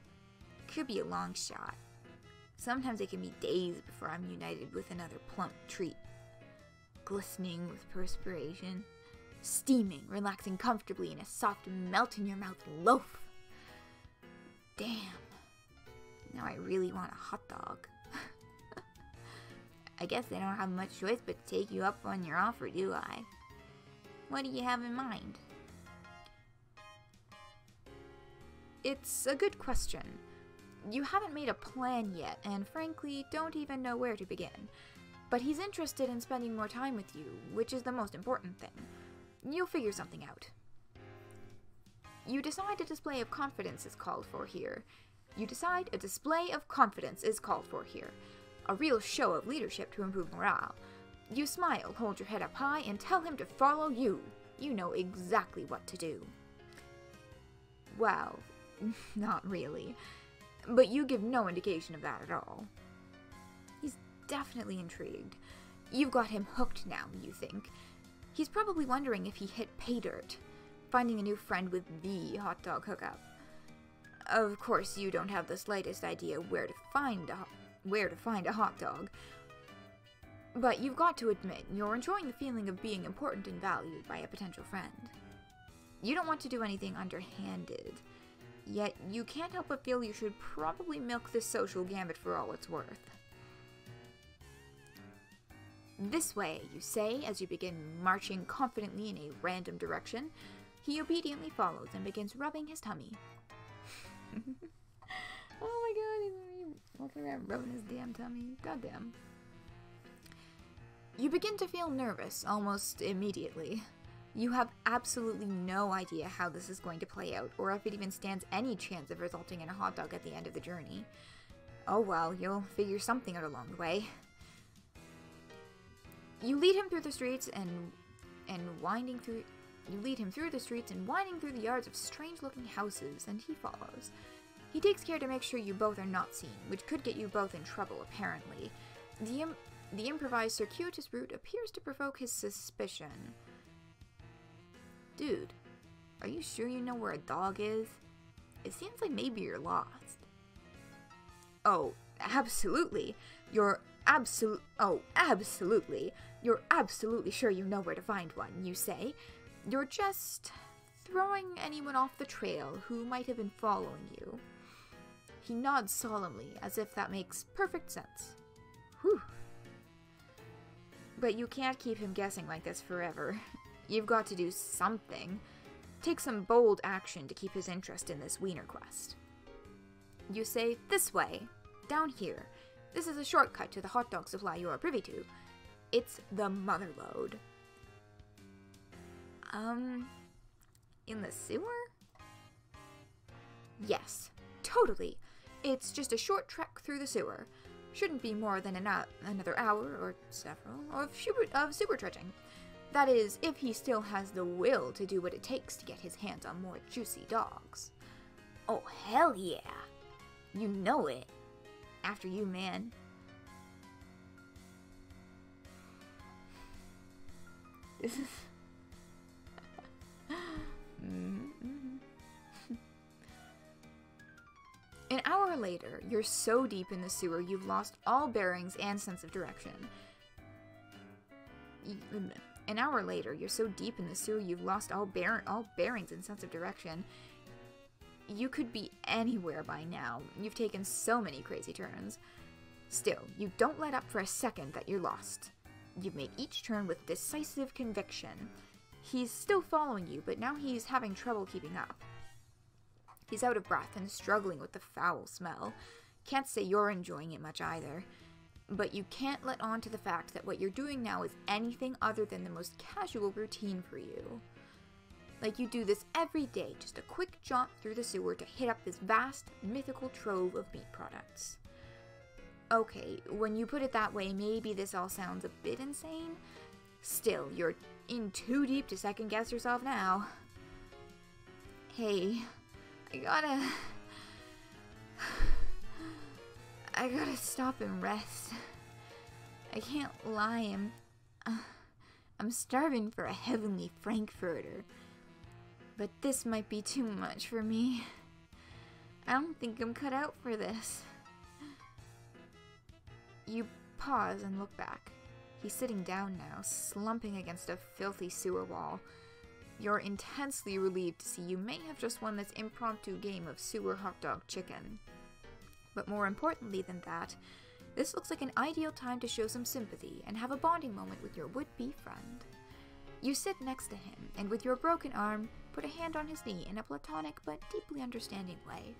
Could be a long shot. Sometimes it can be days before I'm united with another plump treat. Glistening with perspiration. Steaming, relaxing comfortably in a soft, melt-in-your-mouth loaf. Damn. Now I really want a hot dog. I guess I don't have much choice but to take you up on your offer, do I? What do you have in mind? It's a good question. You haven't made a plan yet, and frankly, don't even know where to begin. But he's interested in spending more time with you, which is the most important thing. You'll figure something out. You decide a display of confidence is called for here. You decide a display of confidence is called for here. A real show of leadership to improve morale. You smile, hold your head up high, and tell him to follow you. You know exactly what to do. Well, not really. But you give no indication of that at all. He's definitely intrigued. You've got him hooked now, you think. He's probably wondering if he hit pay dirt, finding a new friend with the hot dog hookup. Of course, you don't have the slightest idea where to find a hot dog. But you've got to admit, you're enjoying the feeling of being important and valued by a potential friend. You don't want to do anything underhanded, yet you can't help but feel you should probably milk this social gambit for all it's worth. This way, you say, as you begin marching confidently in a random direction. He obediently follows and begins rubbing his tummy. Oh my god, he's walking around rubbing his damn tummy. Goddamn. You begin to feel nervous almost immediately. You have absolutely no idea how this is going to play out, or if it even stands any chance of resulting in a hot dog at the end of the journey. Oh well, you'll figure something out along the way. You lead him through the streets and winding through the yards of strange-looking houses, and he follows. He takes care to make sure you both are not seen, which could get you both in trouble, apparently. The improvised circuitous route appears to provoke his suspicion. Dude, are you sure you know where a dog is? It seems like maybe you're lost. Oh, absolutely. Absolutely. You're absolutely sure you know where to find one, you say. You're just throwing anyone off the trail who might have been following you. He nods solemnly, as if that makes perfect sense. Whew. But you can't keep him guessing like this forever. You've got to do something. Take some bold action to keep his interest in this wiener quest. You say, this way, down here. This is a shortcut to the hot dog supply you are privy to. It's the Motherlode. In the sewer? Yes, totally. It's just a short trek through the sewer. Shouldn't be more than another hour or several of sewer trudging. That is, if he still has the will to do what it takes to get his hands on more juicy dogs. Oh, hell yeah. You know it. After you, man. This is... An hour later, you're so deep in the sewer you've lost all bearings and sense of direction. An hour later, you're so deep in the sewer you've lost all bearings and sense of direction. You could be anywhere by now. You've taken so many crazy turns. Still, you don't let up for a second that you're lost. You've made each turn with decisive conviction. He's still following you, but now he's having trouble keeping up. He's out of breath and struggling with the foul smell. Can't say you're enjoying it much either. But you can't let on to the fact that what you're doing now is anything other than the most casual routine for you. Like you do this every day, just a quick jaunt through the sewer to hit up this vast, mythical trove of meat products. Okay, when you put it that way, maybe this all sounds a bit insane. Still, you're in too deep to second guess yourself now. Hey, I gotta stop and rest. I can't lie, I'm starving for a heavenly frankfurter. But this might be too much for me. I don't think I'm cut out for this. You pause and look back. He's sitting down now, slumping against a filthy sewer wall. You're intensely relieved to see you may have just won this impromptu game of sewer hot dog chicken. But more importantly than that, this looks like an ideal time to show some sympathy and have a bonding moment with your would-be friend. You sit next to him, and with your broken arm, put a hand on his knee in a platonic but deeply understanding way.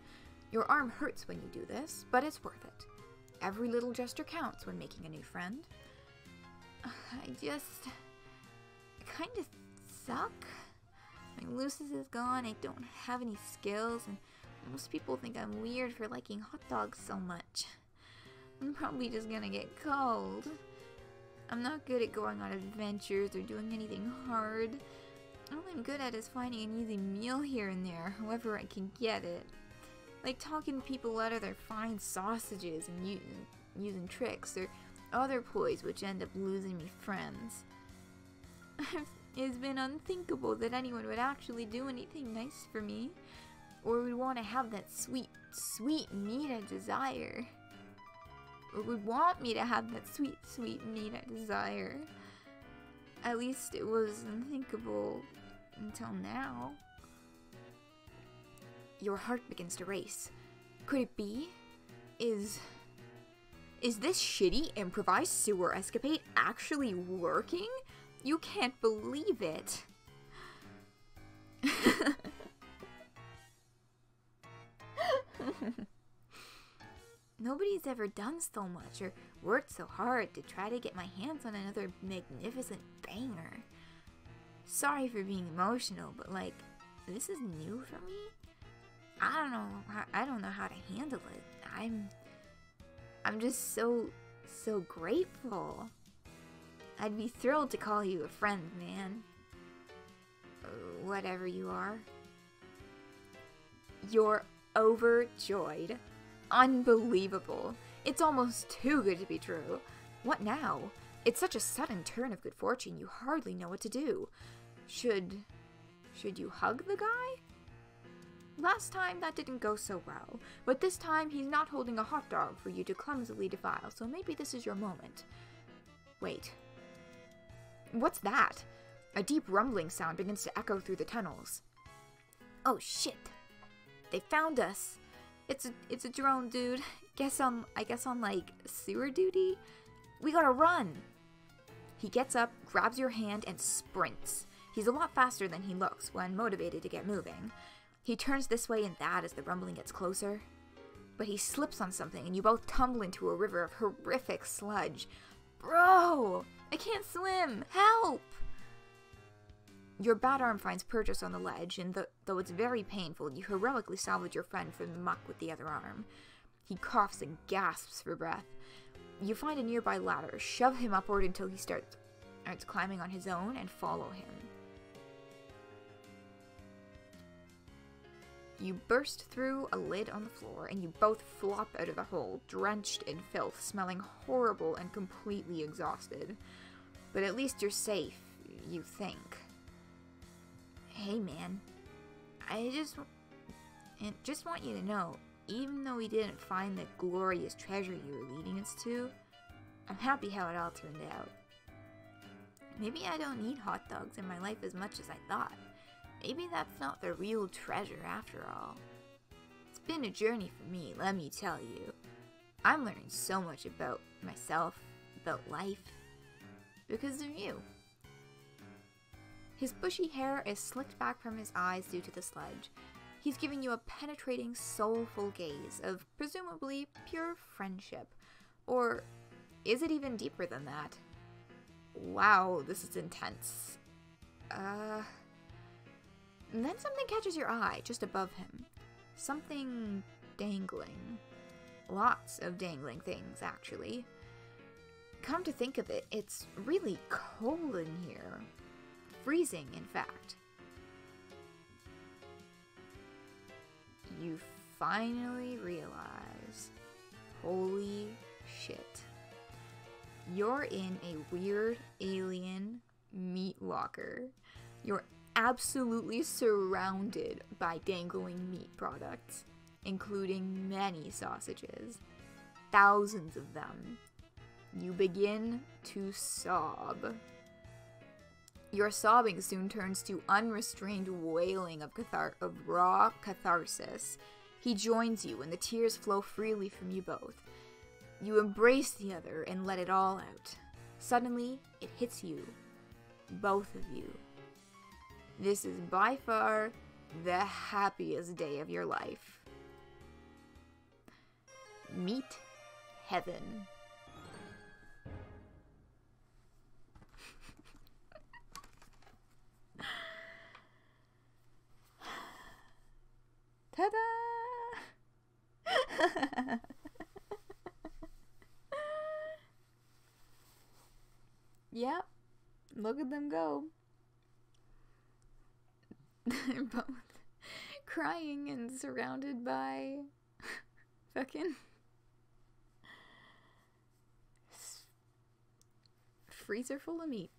Your arm hurts when you do this, but it's worth it. Every little gesture counts when making a new friend. I kind of suck. My Lucis is gone, I don't have any skills, and most people think I'm weird for liking hot dogs so much. I'm probably just gonna get cold. I'm not good at going on adventures or doing anything hard. All I'm good at is finding an easy meal here and there, however I can get it. Like talking people out of their fine sausages and using tricks or other ploys which end up losing me friends. It's been unthinkable that anyone would actually do anything nice for me, or would want to have that sweet, sweet meat I desire. Or would want me to have that sweet, sweet meat I desire. At least it was unthinkable until now. Your heart begins to race. Could it be? Is this shitty improvised sewer escapade actually working? You can't believe it. Nobody's ever done so much or worked so hard to try to get my hands on another magnificent banger. Sorry for being emotional, but like, this is new for me. I don't know how to handle it. I'm just so grateful. I'd be thrilled to call you a friend, man. Whatever you are. You're overjoyed. Unbelievable. It's almost too good to be true. What now? It's such a sudden turn of good fortune you hardly know what to do. Should you hug the guy? Last time that didn't go so well, but this time he's not holding a hot dog for you to clumsily defile, so maybe this is your moment. Wait. What's that? A deep rumbling sound begins to echo through the tunnels. Oh shit. They found us. It's a drone, dude. I guess on like sewer duty. We gotta run. He gets up, grabs your hand, and sprints. He's a lot faster than he looks when motivated to get moving. He turns this way and that as the rumbling gets closer. But he slips on something and you both tumble into a river of horrific sludge. Bro! I can't swim! Help! Your bad arm finds purchase on the ledge, and though it's very painful, you heroically salvage your friend from the muck with the other arm. He coughs and gasps for breath. You find a nearby ladder, shove him upward until he starts climbing on his own, and follow him. You burst through a lid on the floor, and you both flop out of the hole, drenched in filth, smelling horrible and completely exhausted. But at least you're safe, you think. Hey man, I just want you to know, even though we didn't find the glorious treasure you were leading us to, I'm happy how it all turned out. Maybe I don't need hot dogs in my life as much as I thought. Maybe that's not the real treasure after all. It's been a journey for me, let me tell you. I'm learning so much about myself, about life, because of you. His bushy hair is slicked back from his eyes due to the sludge. He's giving you a penetrating, soulful gaze of presumably pure friendship. Or is it even deeper than that? Wow, this is intense. And then something catches your eye just above him. Something dangling. Lots of dangling things, actually. Come to think of it, it's really cold in here. Freezing, in fact. You finally realize, holy shit. You're in a weird alien meat locker. You're absolutely surrounded by dangling meat products, including many sausages. Thousands of them. You begin to sob. Your sobbing soon turns to unrestrained wailing of raw catharsis. He joins you, and the tears flow freely from you both. You embrace the other and let it all out. Suddenly, it hits you. Both of you. This is by far the happiest day of your life. Meet heaven. Ta-da! Yep. Look at them go. They're both crying and surrounded by fucking freezer full of meat.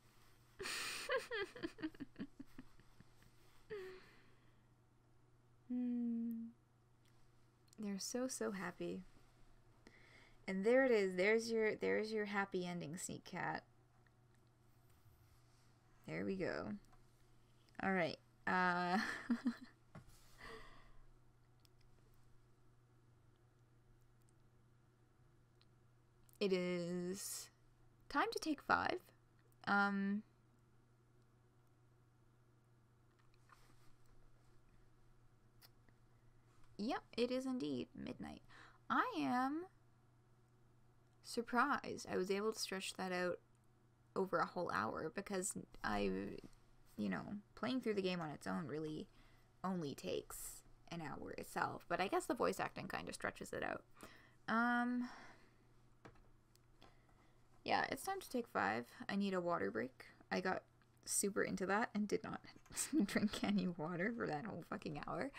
They're so happy. And there it is. There's your happy ending, Sneak Cat. There we go. All right. It is time to take 5. Yep, it is indeed midnight. I am surprised I was able to stretch that out over a whole hour, because playing through the game on its own really only takes an hour itself, but I guess the voice acting kind of stretches it out. Yeah, it's time to take 5. I need a water break. I got super into that and did not drink any water for that whole fucking hour.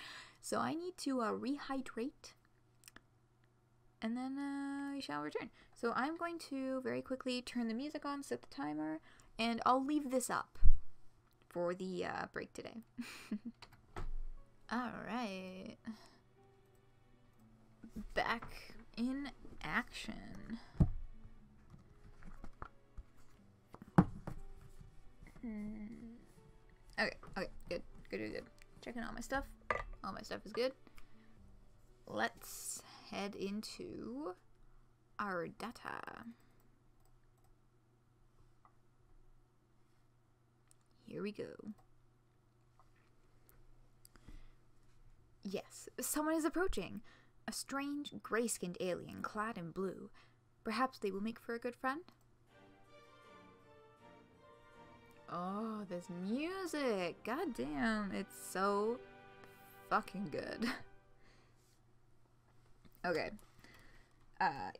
So I need to rehydrate, and then we shall return. So I'm going to very quickly turn the music on, set the timer, and I'll leave this up for the break today. Alright. Back in action. Okay, good. Checking all my stuff. All my stuff is good. Let's head into Ardata. Here we go. Yes, someone is approaching. A strange, gray-skinned alien clad in blue. Perhaps they will make for a good friend? Oh, this music! God damn, it's so fucking good. Okay.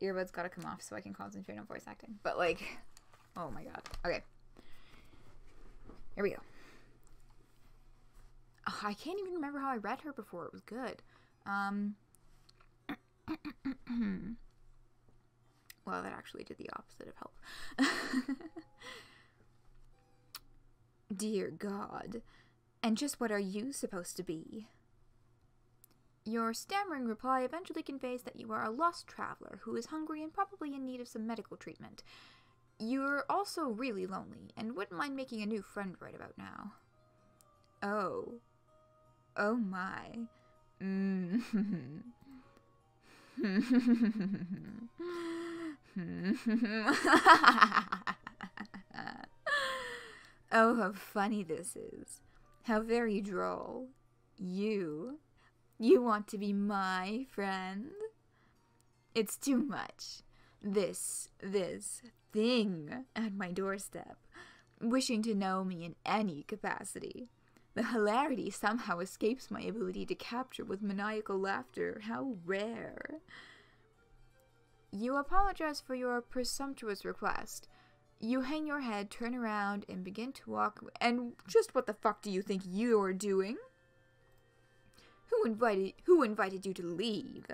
Earbuds gotta come off so I can concentrate on voice acting. But like, oh my god. Okay. Here we go. Oh, I can't even remember how I read her before. It was good. Well, that actually did the opposite of help. Dear God, and just what are you supposed to be? Your stammering reply eventually conveys that you are a lost traveler who is hungry and probably in need of some medical treatment. You're also really lonely and wouldn't mind making a new friend right about now. Oh. Oh my. Oh, how funny this is. How very droll. You want to be my friend? It's too much. this thing at my doorstep, wishing to know me in any capacity. The hilarity somehow escapes my ability to capture with maniacal laughter. How rare. You apologize for your presumptuous request. You hang your head, turn around, and begin to walk. And just what the fuck do you think you're doing? Who invited you to leave?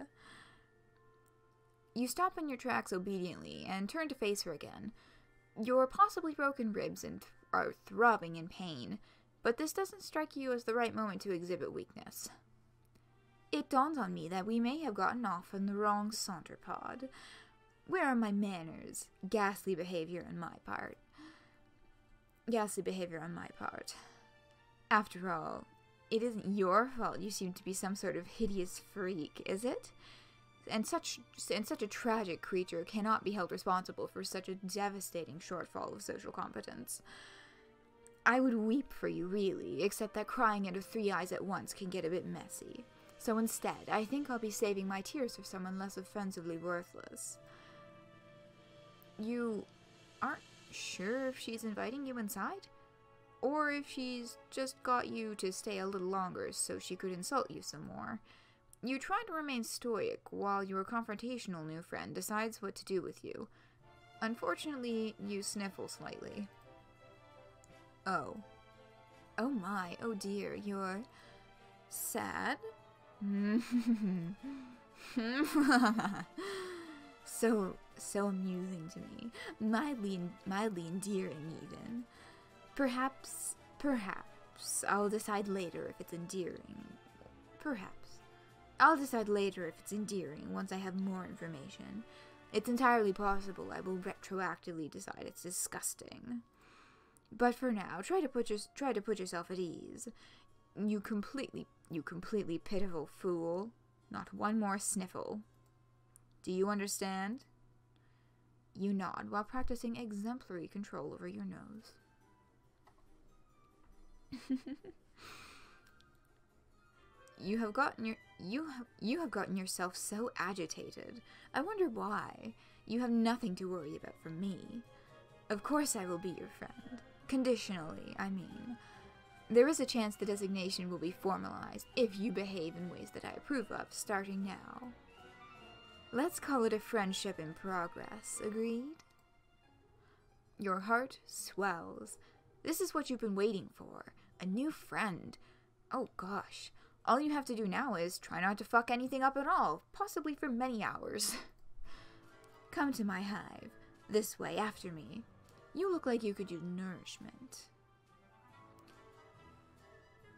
You stop in your tracks obediently and turn to face her again. Your possibly broken ribs are throbbing in pain, but this doesn't strike you as the right moment to exhibit weakness. It dawns on me that we may have gotten off on the wrong saunter pod. Where are my manners? Ghastly behavior on my part. After all, it isn't your fault you seem to be some sort of hideous freak, is it? And such a tragic creature cannot be held responsible for such a devastating shortfall of social competence. I would weep for you, really, except that crying out of three eyes at once can get a bit messy. So instead, I think I'll be saving my tears for someone less offensively worthless. You aren't sure if she's inviting you inside? Or if she's just got you to stay a little longer so she could insult you some more. You try to remain stoic while your confrontational new friend decides what to do with you. Unfortunately, you sniffle slightly. Oh. Oh my, oh dear, you're sad? So amusing to me. Mildly endearing even. Perhaps I'll decide later if it's endearing. I'll decide later if it's endearing once I have more information. It's entirely possible I will retroactively decide it's disgusting. But for now, try to put yourself at ease. You completely pitiful fool. Not one more sniffle. Do you understand? You nod while practicing exemplary control over your nose. You have gotten yourself so agitated. I wonder why. You have nothing to worry about from me. Of course I will be your friend. Conditionally, I mean. There is a chance the designation will be formalized if you behave in ways that I approve of, starting now. Let's call it a friendship in progress, agreed? Your heart swells. This is what you've been waiting for. A new friend. Oh gosh. All you have to do now is try not to fuck anything up at all, possibly for many hours. Come to my hive. This way, after me. You look like you could use nourishment.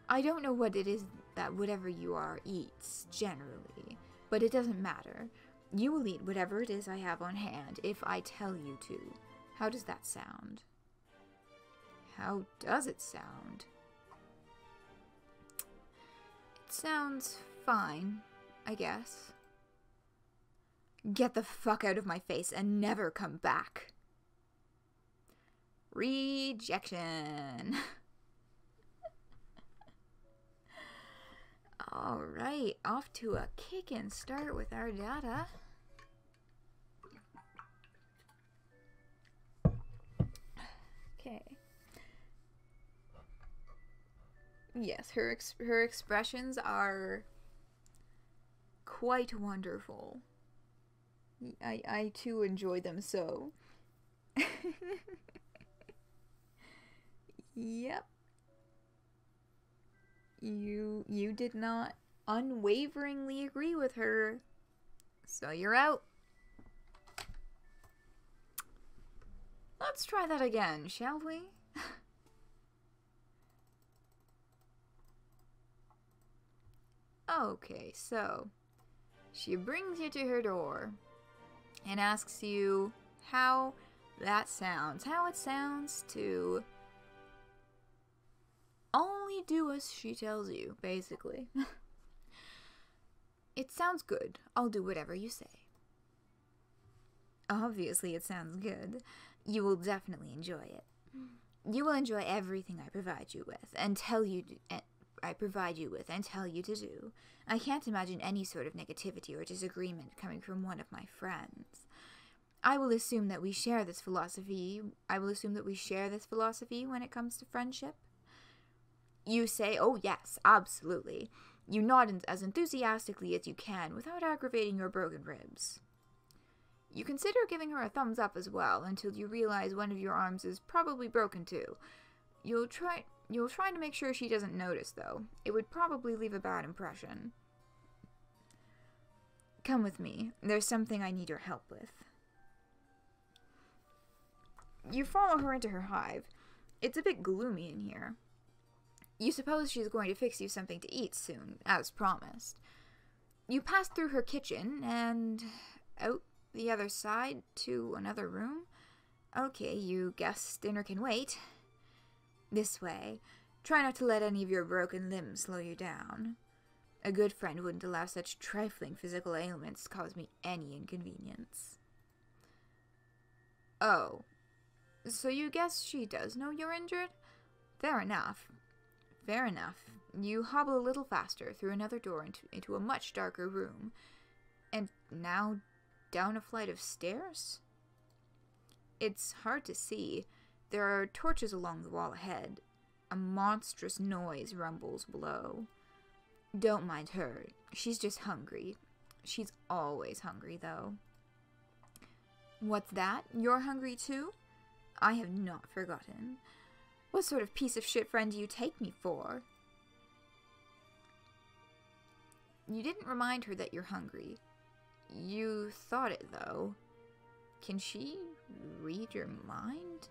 I don't know what it is that whatever you are eats, generally, but it doesn't matter. You will eat whatever it is I have on hand if I tell you to. How does that sound? How does it sound? It sounds fine, I guess. Get the fuck out of my face and never come back. Rejection. Alright, off to a kickin' start with Ardata. Okay. Yes, her expressions are quite wonderful. I too enjoy them so. Yep. You did not unwaveringly agree with her, so you're out. Let's try that again, shall we? Okay, so she brings you to her door and asks you how that sounds, how it sounds to only do as she tells you, basically. It sounds good. I'll do whatever you say. Obviously, it sounds good. You will definitely enjoy it. You will enjoy everything I provide you with and tell you to do. I can't imagine any sort of negativity or disagreement coming from one of my friends. I will assume that we share this philosophy. I will assume that we share this philosophy when it comes to friendship. You say, oh yes, absolutely. You nod as enthusiastically as you can without aggravating your broken ribs. You consider giving her a thumbs up as well until you realize one of your arms is probably broken too. You'll try to make sure she doesn't notice though. It would probably leave a bad impression. Come with me. There's something I need your help with. You follow her into her hive. It's a bit gloomy in here. You suppose she's going to fix you something to eat soon, as promised. You pass through her kitchen and out the other side to another room. Okay, you guess dinner can wait. This way. Try not to let any of your broken limbs slow you down. A good friend wouldn't allow such trifling physical ailments to cause me any inconvenience. Oh, so you guess she does know you're injured? Fair enough. Fair enough. You hobble a little faster through another door into a much darker room. And now down a flight of stairs? It's hard to see. There are torches along the wall ahead. A monstrous noise rumbles below. Don't mind her. She's just hungry. She's always hungry, though. What's that? You're hungry too? I have not forgotten. What sort of piece of shit friend do you take me for? You didn't remind her that you're hungry. You thought it, though. Can she read your mind?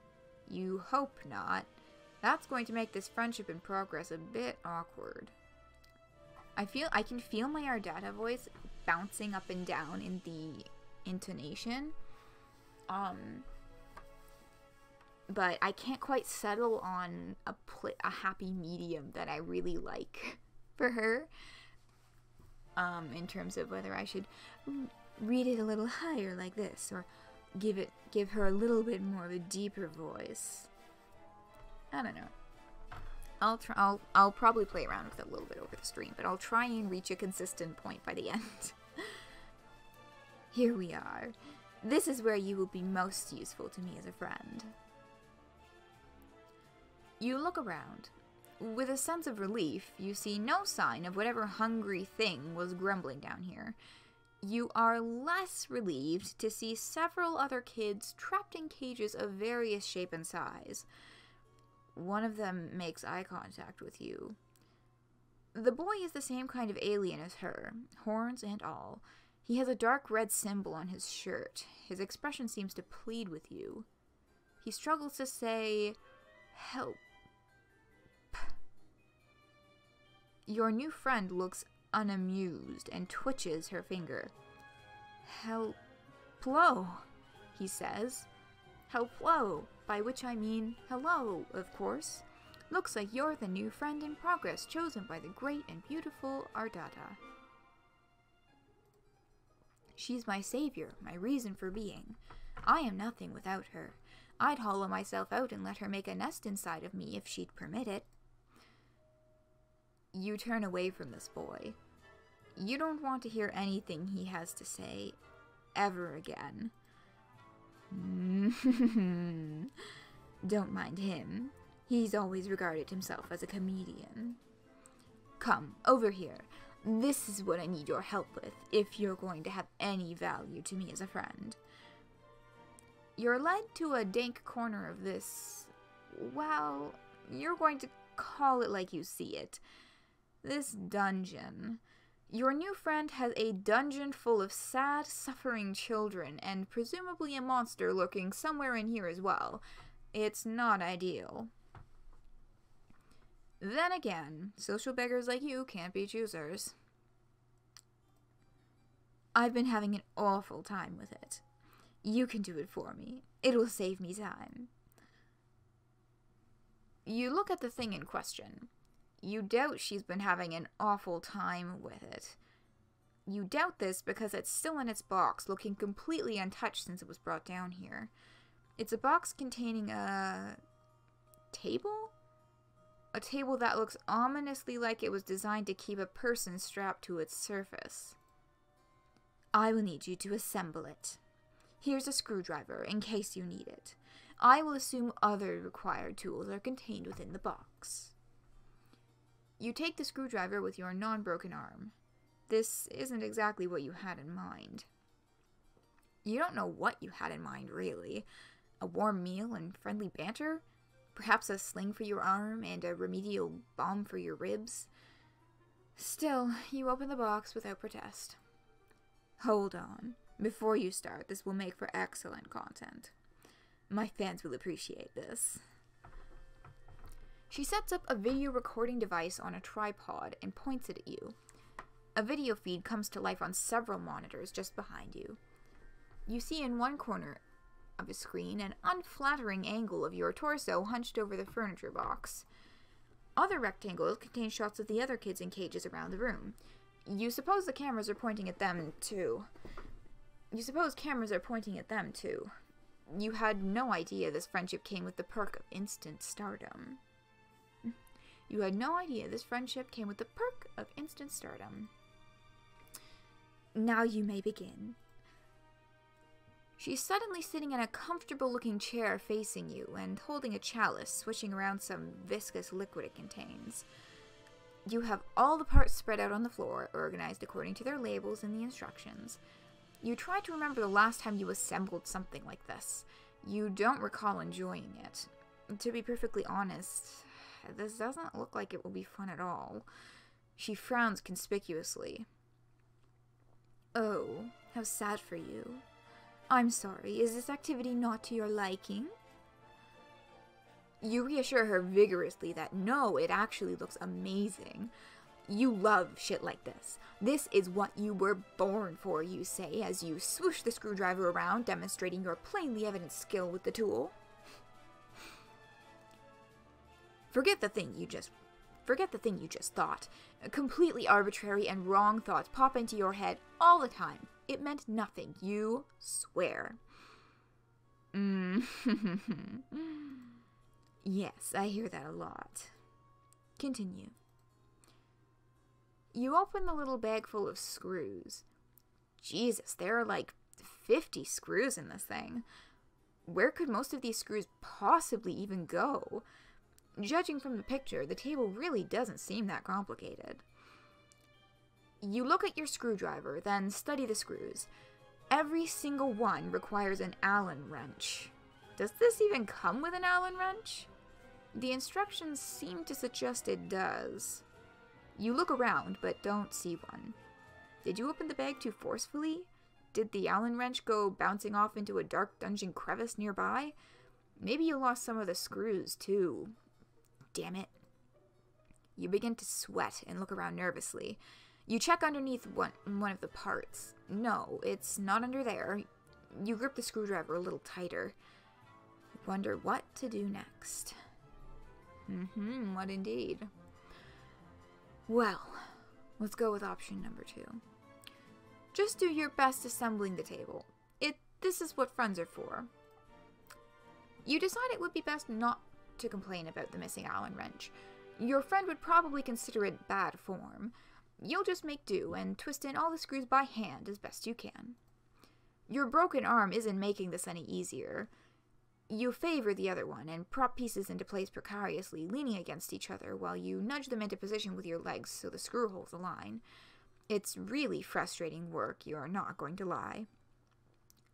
You hope not. That's going to make this friendship in progress a bit awkward. I can feel my Ardata voice bouncing up and down in the intonation. But I can't quite settle on a happy medium that I really like for her. In terms of whether I should read it a little higher like this, or give her a little bit more of a deeper voice. I don't know. I'll probably play around with it a little bit over the stream, but I'll try and reach a consistent point by the end. Here we are. This is where you will be most useful to me as a friend. You look around. With a sense of relief, you see no sign of whatever hungry thing was grumbling down here. You are less relieved to see several other kids trapped in cages of various shape and size. One of them makes eye contact with you. The boy is the same kind of alien as her, horns and all. He has a dark red symbol on his shirt. His expression seems to plead with you. He struggles to say, "Help." Your new friend looks unamused and twitches her finger. "Hello," he says. "Hello," by which I mean hello, of course. Looks like you're the new friend in progress chosen by the great and beautiful Ardata. She's my savior, my reason for being. I am nothing without her. I'd hollow myself out and let her make a nest inside of me if she'd permit it. You turn away from this boy. You don't want to hear anything he has to say ever again. Don't mind him. He's always regarded himself as a comedian. Come, over here. This is what I need your help with, if you're going to have any value to me as a friend. You're led to a dank corner of this, well, you're going to call it like you see it. This dungeon. Your new friend has a dungeon full of sad, suffering children, and presumably a monster lurking somewhere in here as well. It's not ideal. Then again, social beggars like you can't be choosers. I've been having an awful time with it. You can do it for me. It'll save me time. You look at the thing in question. You doubt she's been having an awful time with it. You doubt this because it's still in its box, looking completely untouched since it was brought down here. It's a box containing a table? A table that looks ominously like it was designed to keep a person strapped to its surface. I will need you to assemble it. Here's a screwdriver in case you need it. I will assume other required tools are contained within the box. You take the screwdriver with your non-broken arm. This isn't exactly what you had in mind. You don't know what you had in mind, really. A warm meal and friendly banter? Perhaps a sling for your arm and a remedial balm for your ribs? Still, you open the box without protest. Hold on. Before you start, this will make for excellent content. My fans will appreciate this. She sets up a video recording device on a tripod and points it at you. A video feed comes to life on several monitors just behind you. You see in one corner of a screen an unflattering angle of your torso hunched over the furniture box. Other rectangles contain shots of the other kids in cages around the room. You suppose the cameras are pointing at them, too. You had no idea this friendship came with the perk of instant stardom. Now you may begin. She's suddenly sitting in a comfortable-looking chair facing you and holding a chalice, swishing around some viscous liquid it contains. You have all the parts spread out on the floor, organized according to their labels in the instructions. You try to remember the last time you assembled something like this. You don't recall enjoying it. To be perfectly honest, this doesn't look like it will be fun at all. She frowns conspicuously. Oh, how sad for you. I'm sorry, is this activity not to your liking? You reassure her vigorously that no, it actually looks amazing. You love shit like this. This is what you were born for, you say, as you swoosh the screwdriver around, demonstrating your plainly evident skill with the tool. Forget the thing you just thought. Completely arbitrary and wrong thoughts pop into your head all the time. It meant nothing, you swear. Yes, I hear that a lot. Continue. You open the little bag full of screws. Jesus, there are like 50 screws in this thing. Where could most of these screws possibly even go? Judging from the picture, the table really doesn't seem that complicated. You look at your screwdriver, then study the screws. Every single one requires an Allen wrench. Does this even come with an Allen wrench? The instructions seem to suggest it does. You look around, but don't see one. Did you open the bag too forcefully? Did the Allen wrench go bouncing off into a dark dungeon crevice nearby? Maybe you lost some of the screws, too. Damn it. You begin to sweat and look around nervously. You check underneath one of the parts. No, it's not under there. You grip the screwdriver a little tighter. Wonder what to do next. What indeed? Well, let's go with option number 2. Just do your best assembling the table. This is what friends are for. You decide it would be best not to complain about the missing Allen wrench. Your friend would probably consider it bad form. You'll just make do and twist in all the screws by hand as best you can. Your broken arm isn't making this any easier. You favor the other one and prop pieces into place precariously, leaning against each other while you nudge them into position with your legs so the screw holes align. It's really frustrating work, you're not going to lie.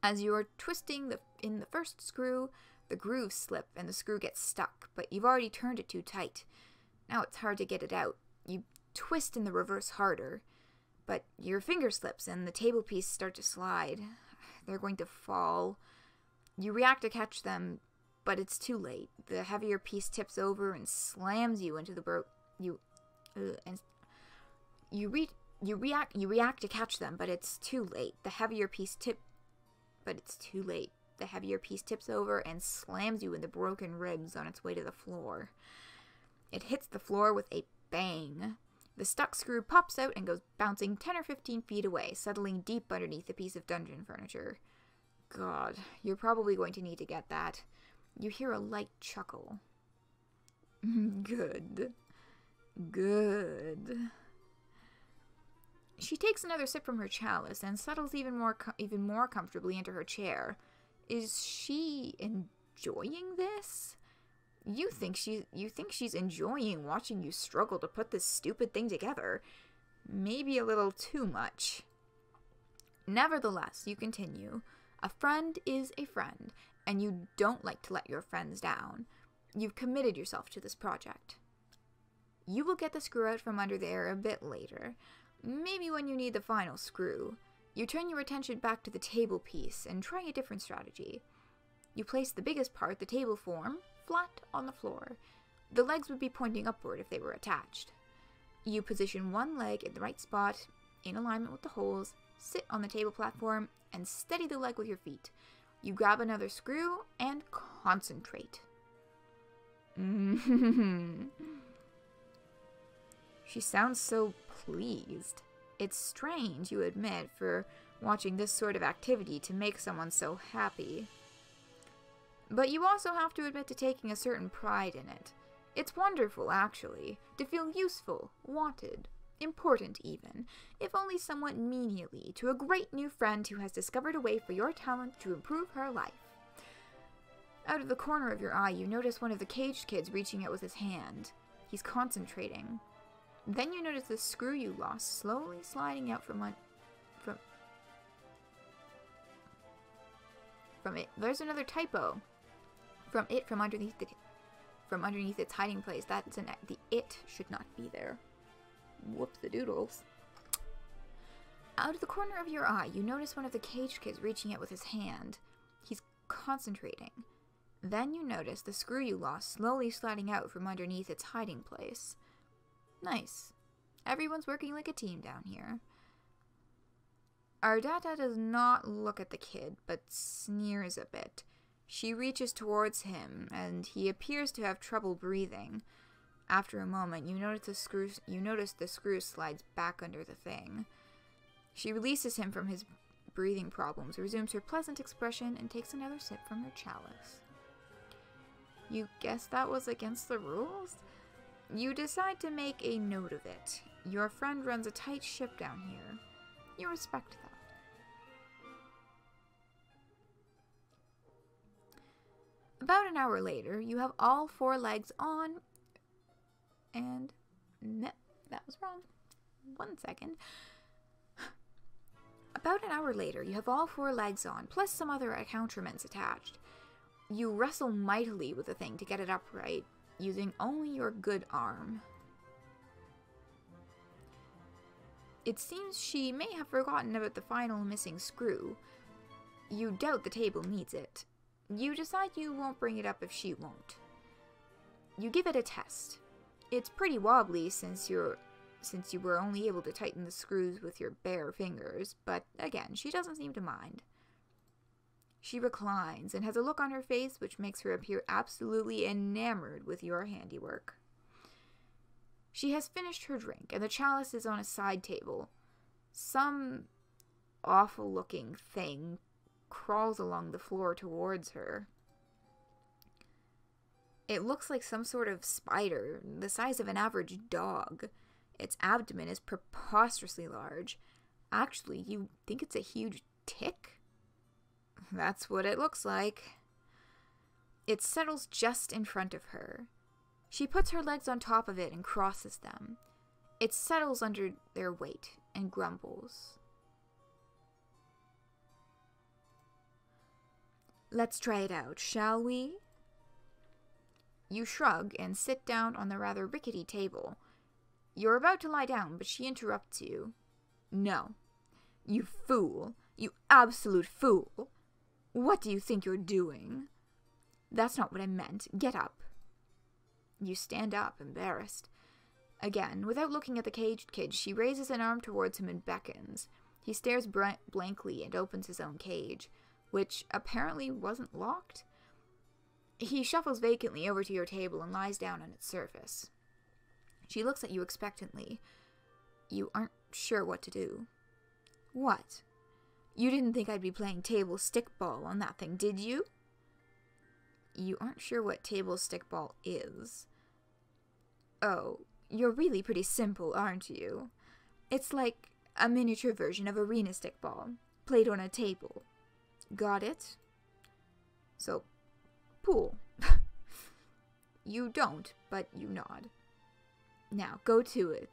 As you're twisting in the first screw, the grooves slip and the screw gets stuck, but you've already turned it too tight. Now it's hard to get it out. You twist in the reverse harder, but your finger slips and the table pieces start to slide. They're going to fall. You react to catch them, but it's too late. The heavier piece tips over and slams you into the You react to catch them, but it's too late. The heavier piece tips over and slams you in the broken ribs on its way to the floor. It hits the floor with a bang. The stuck screw pops out and goes bouncing 10 or 15 feet away, settling deep underneath a piece of dungeon furniture. God, you're probably going to need to get that. You hear a light chuckle. Good. She takes another sip from her chalice and settles even more comfortably into her chair. Is she enjoying this? You think she's enjoying watching you struggle to put this stupid thing together. Maybe a little too much. Nevertheless, you continue. A friend is a friend, and you don't like to let your friends down. You've committed yourself to this project. You will get the screw out from under there a bit later. Maybe when you need the final screw. You turn your attention back to the table piece and try a different strategy. You place the biggest part, the table form, flat on the floor. The legs would be pointing upward if they were attached. You position one leg in the right spot, in alignment with the holes, sit on the table platform, and steady the leg with your feet. You grab another screw and concentrate. She sounds so pleased. It's strange, you admit, for watching this sort of activity to make someone so happy. But you also have to admit to taking a certain pride in it. It's wonderful, actually, to feel useful, wanted, important even, if only somewhat menially, to a great new friend who has discovered a way for your talent to improve her life. Out of the corner of your eye, you notice one of the caged kids reaching out with his hand. He's concentrating. Then you notice the screw you lost slowly sliding out from it. There's another typo. From underneath its hiding place. That's the it should not be there. Whoops the doodles. Out of the corner of your eye, you notice one of the caged kids reaching out with his hand. He's concentrating. Then you notice the screw you lost slowly sliding out from underneath its hiding place. Nice. Everyone's working like a team down here. Ardata does not look at the kid, but sneers a bit. She reaches towards him, and he appears to have trouble breathing. After a moment, you notice the screw slides back under the thing. She releases him from his breathing problems, resumes her pleasant expression, and takes another sip from her chalice. You guess that was against the rules? You decide to make a note of it. Your friend runs a tight ship down here. You respect that. About an hour later, you have all 4 legs on, and no, that was wrong. 1 second. About an hour later, you have all 4 legs on, plus some other accoutrements attached. You wrestle mightily with the thing to get it upright, using only your good arm. It seems she may have forgotten about the final missing screw. You doubt the table needs it. You decide you won't bring it up if she won't. You give it a test. It's pretty wobbly since you were only able to tighten the screws with your bare fingers, but again, she doesn't seem to mind. She reclines and has a look on her face which makes her appear absolutely enamored with your handiwork. She has finished her drink, and the chalice is on a side table. Some awful-looking thing crawls along the floor towards her. It looks like some sort of spider, the size of an average dog. Its abdomen is preposterously large. Actually, you think it's a huge tick? That's what it looks like. It settles just in front of her. She puts her legs on top of it and crosses them. It settles under their weight and grumbles. Let's try it out, shall we? You shrug and sit down on the rather rickety table. You're about to lie down, but she interrupts you. No. You fool. You absolute fool. What do you think you're doing? That's not what I meant. Get up. You stand up, embarrassed. Again, without looking at the caged kid, she raises an arm towards him and beckons. He stares blankly and opens his own cage, which apparently wasn't locked. He shuffles vacantly over to your table and lies down on its surface. She looks at you expectantly. You aren't sure what to do. What? You didn't think I'd be playing table stickball on that thing, did you? You aren't sure what table stickball is. Oh, you're really pretty simple, aren't you? It's like A miniature version of arena stickball, played on a table. Got it? So, pool. You don't, but you nod. Now, go to it.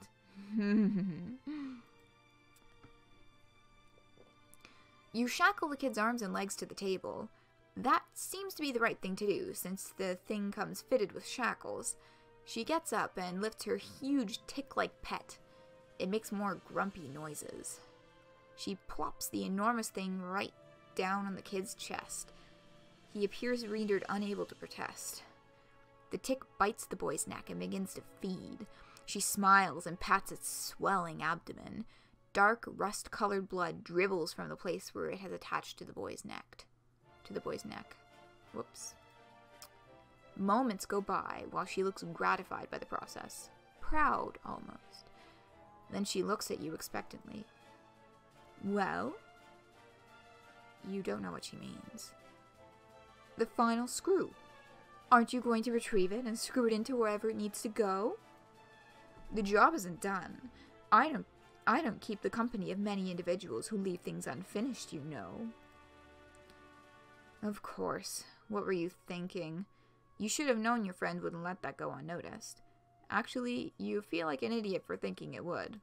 You shackle the kid's arms and legs to the table. That seems to be the right thing to do, since the thing comes fitted with shackles. She gets up and lifts her huge tick-like pet. It makes more grumpy noises. She plops the enormous thing right down on the kid's chest. He appears rendered unable to protest. The tick bites the boy's neck and begins to feed. She smiles and pats its swelling abdomen. Dark, rust-colored blood dribbles from the place where it has attached to the boy's neck. Whoops. Moments go by while she looks gratified by the process. Proud, almost. Then she looks at you expectantly. Well? You don't know what she means. The final screw. Aren't you going to retrieve it and screw it into wherever it needs to go? The job isn't done. I don't keep the company of many individuals who leave things unfinished, you know. Of course. What were you thinking? You should have known your friend wouldn't let that go unnoticed. Actually, you feel like an idiot for thinking it would.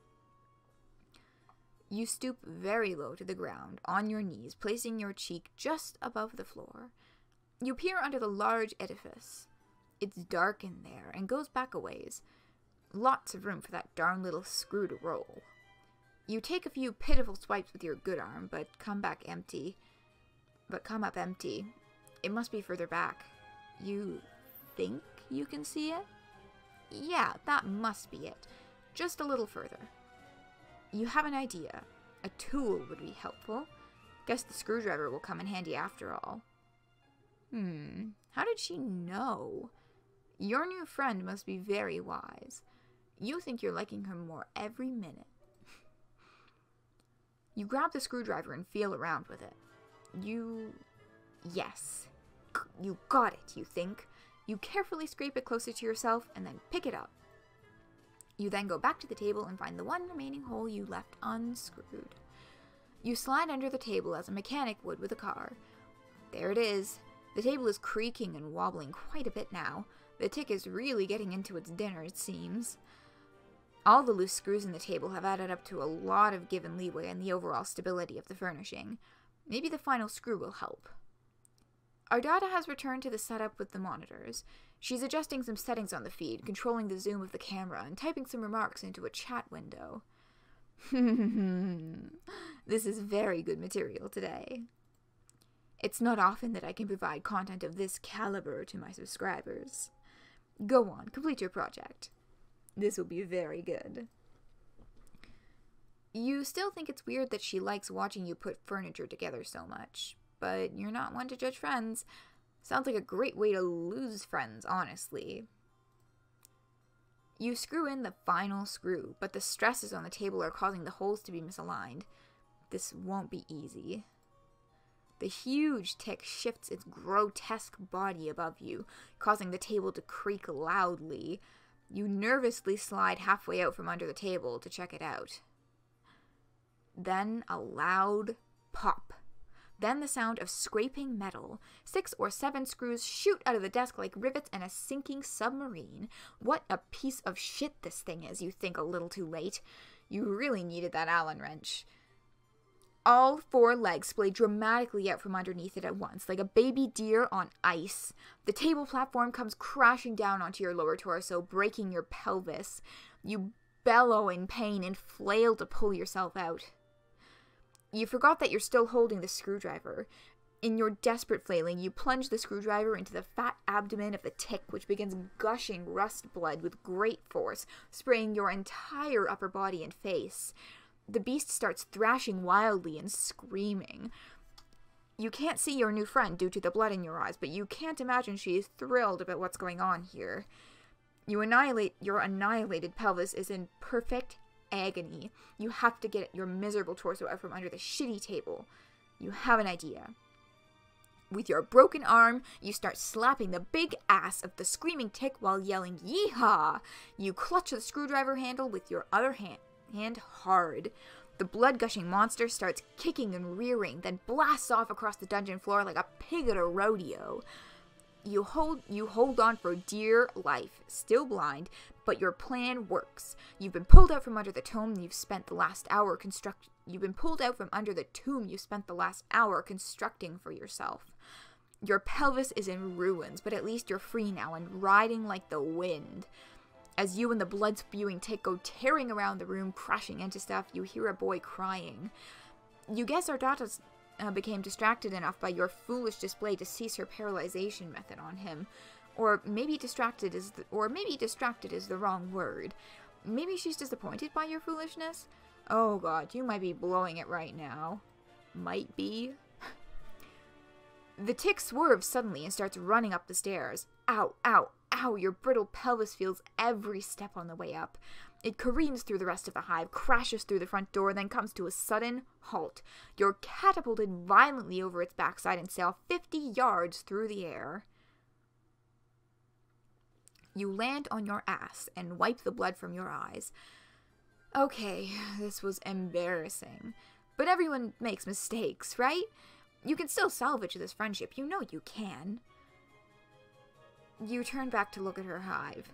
You stoop very low to the ground, on your knees, placing your cheek just above the floor. You peer under the large edifice. It's dark in there and goes back a ways. Lots of room for that darn little screw to roll. You take a few pitiful swipes with your good arm, but come up empty. It must be further back. You think you can see it? Yeah, that must be it. Just a little further. You have an idea. A tool would be helpful. Guess the screwdriver will come in handy after all. How did she know? Your new friend must be very wise. You think you're liking her more every minute. You grab the screwdriver and feel around with it. Yes. You got it, you think. You carefully scrape it closer to yourself and then pick it up. You then go back to the table and find the one remaining hole you left unscrewed. You slide under the table as a mechanic would with a car. There it is. The table is creaking and wobbling quite a bit now. The tick is really getting into its dinner, it seems. All the loose screws in the table have added up to a lot of given leeway in the overall stability of the furnishing. Maybe the final screw will help. Ardata has returned to the setup with the monitors. She's adjusting some settings on the feed, controlling the zoom of the camera, and typing some remarks into a chat window. This is very good material today. It's not often that I can provide content of this caliber to my subscribers. Go on, complete your project. This will be very good. You still think it's weird that she likes watching you put furniture together so much, but you're not one to judge friends. Sounds like a great way to lose friends, honestly. You screw in the final screw, but the stresses on the table are causing the holes to be misaligned. This won't be easy. The huge tick shifts its grotesque body above you, causing the table to creak loudly. You nervously slide halfway out from under the table to check it out. Then a loud pop. Then the sound of scraping metal. 6 or 7 screws shoot out of the desk like rivets in a sinking submarine. What a piece of shit this thing is, you think a little too late. You really needed that Allen wrench. All 4 legs splay dramatically out from underneath it at once, like a baby deer on ice. The table platform comes crashing down onto your lower torso, breaking your pelvis. You bellow in pain and flail to pull yourself out. You forgot that you're still holding the screwdriver. In your desperate flailing, you plunge the screwdriver into the fat abdomen of the tick, which begins gushing rust blood with great force, spraying your entire upper body and face. The beast starts thrashing wildly and screaming. You can't see your new friend due to the blood in your eyes, but you can't imagine she is thrilled about what's going on here. Your annihilated pelvis is in perfect agony. You have to get your miserable torso out from under the shitty table. You have an idea. With your broken arm, you start slapping the big ass of the screaming tick while yelling, "Yeehaw!" You clutch the screwdriver handle with your other hand hard. The blood-gushing monster starts kicking and rearing, then blasts off across the dungeon floor like a pig at a rodeo. You hold on for dear life, still blind, but your plan works. You've been pulled out from under the tomb you've spent the last hour constructing for yourself. Your pelvis is in ruins, but at least you're free now and riding like the wind. As you and the blood-spewing tick go tearing around the room, crashing into stuff, you hear a boy crying. You guess Ardata became distracted enough by your foolish display to cease her paralyzation method on him. Or maybe distracted is the wrong word. Maybe she's disappointed by your foolishness? Oh god, you might be blowing it right now. Might be. The tick swerves suddenly and starts running up the stairs. Ow, ow, ow, your brittle pelvis feels every step on the way up. It careens through the rest of the hive, crashes through the front door, then comes to a sudden halt. You're catapulted violently over its backside and sail 50 yards through the air. You land on your ass and wipe the blood from your eyes. Okay, this was embarrassing. But everyone makes mistakes, right? You can still salvage this friendship. You know you can. You turn back to look at her hive.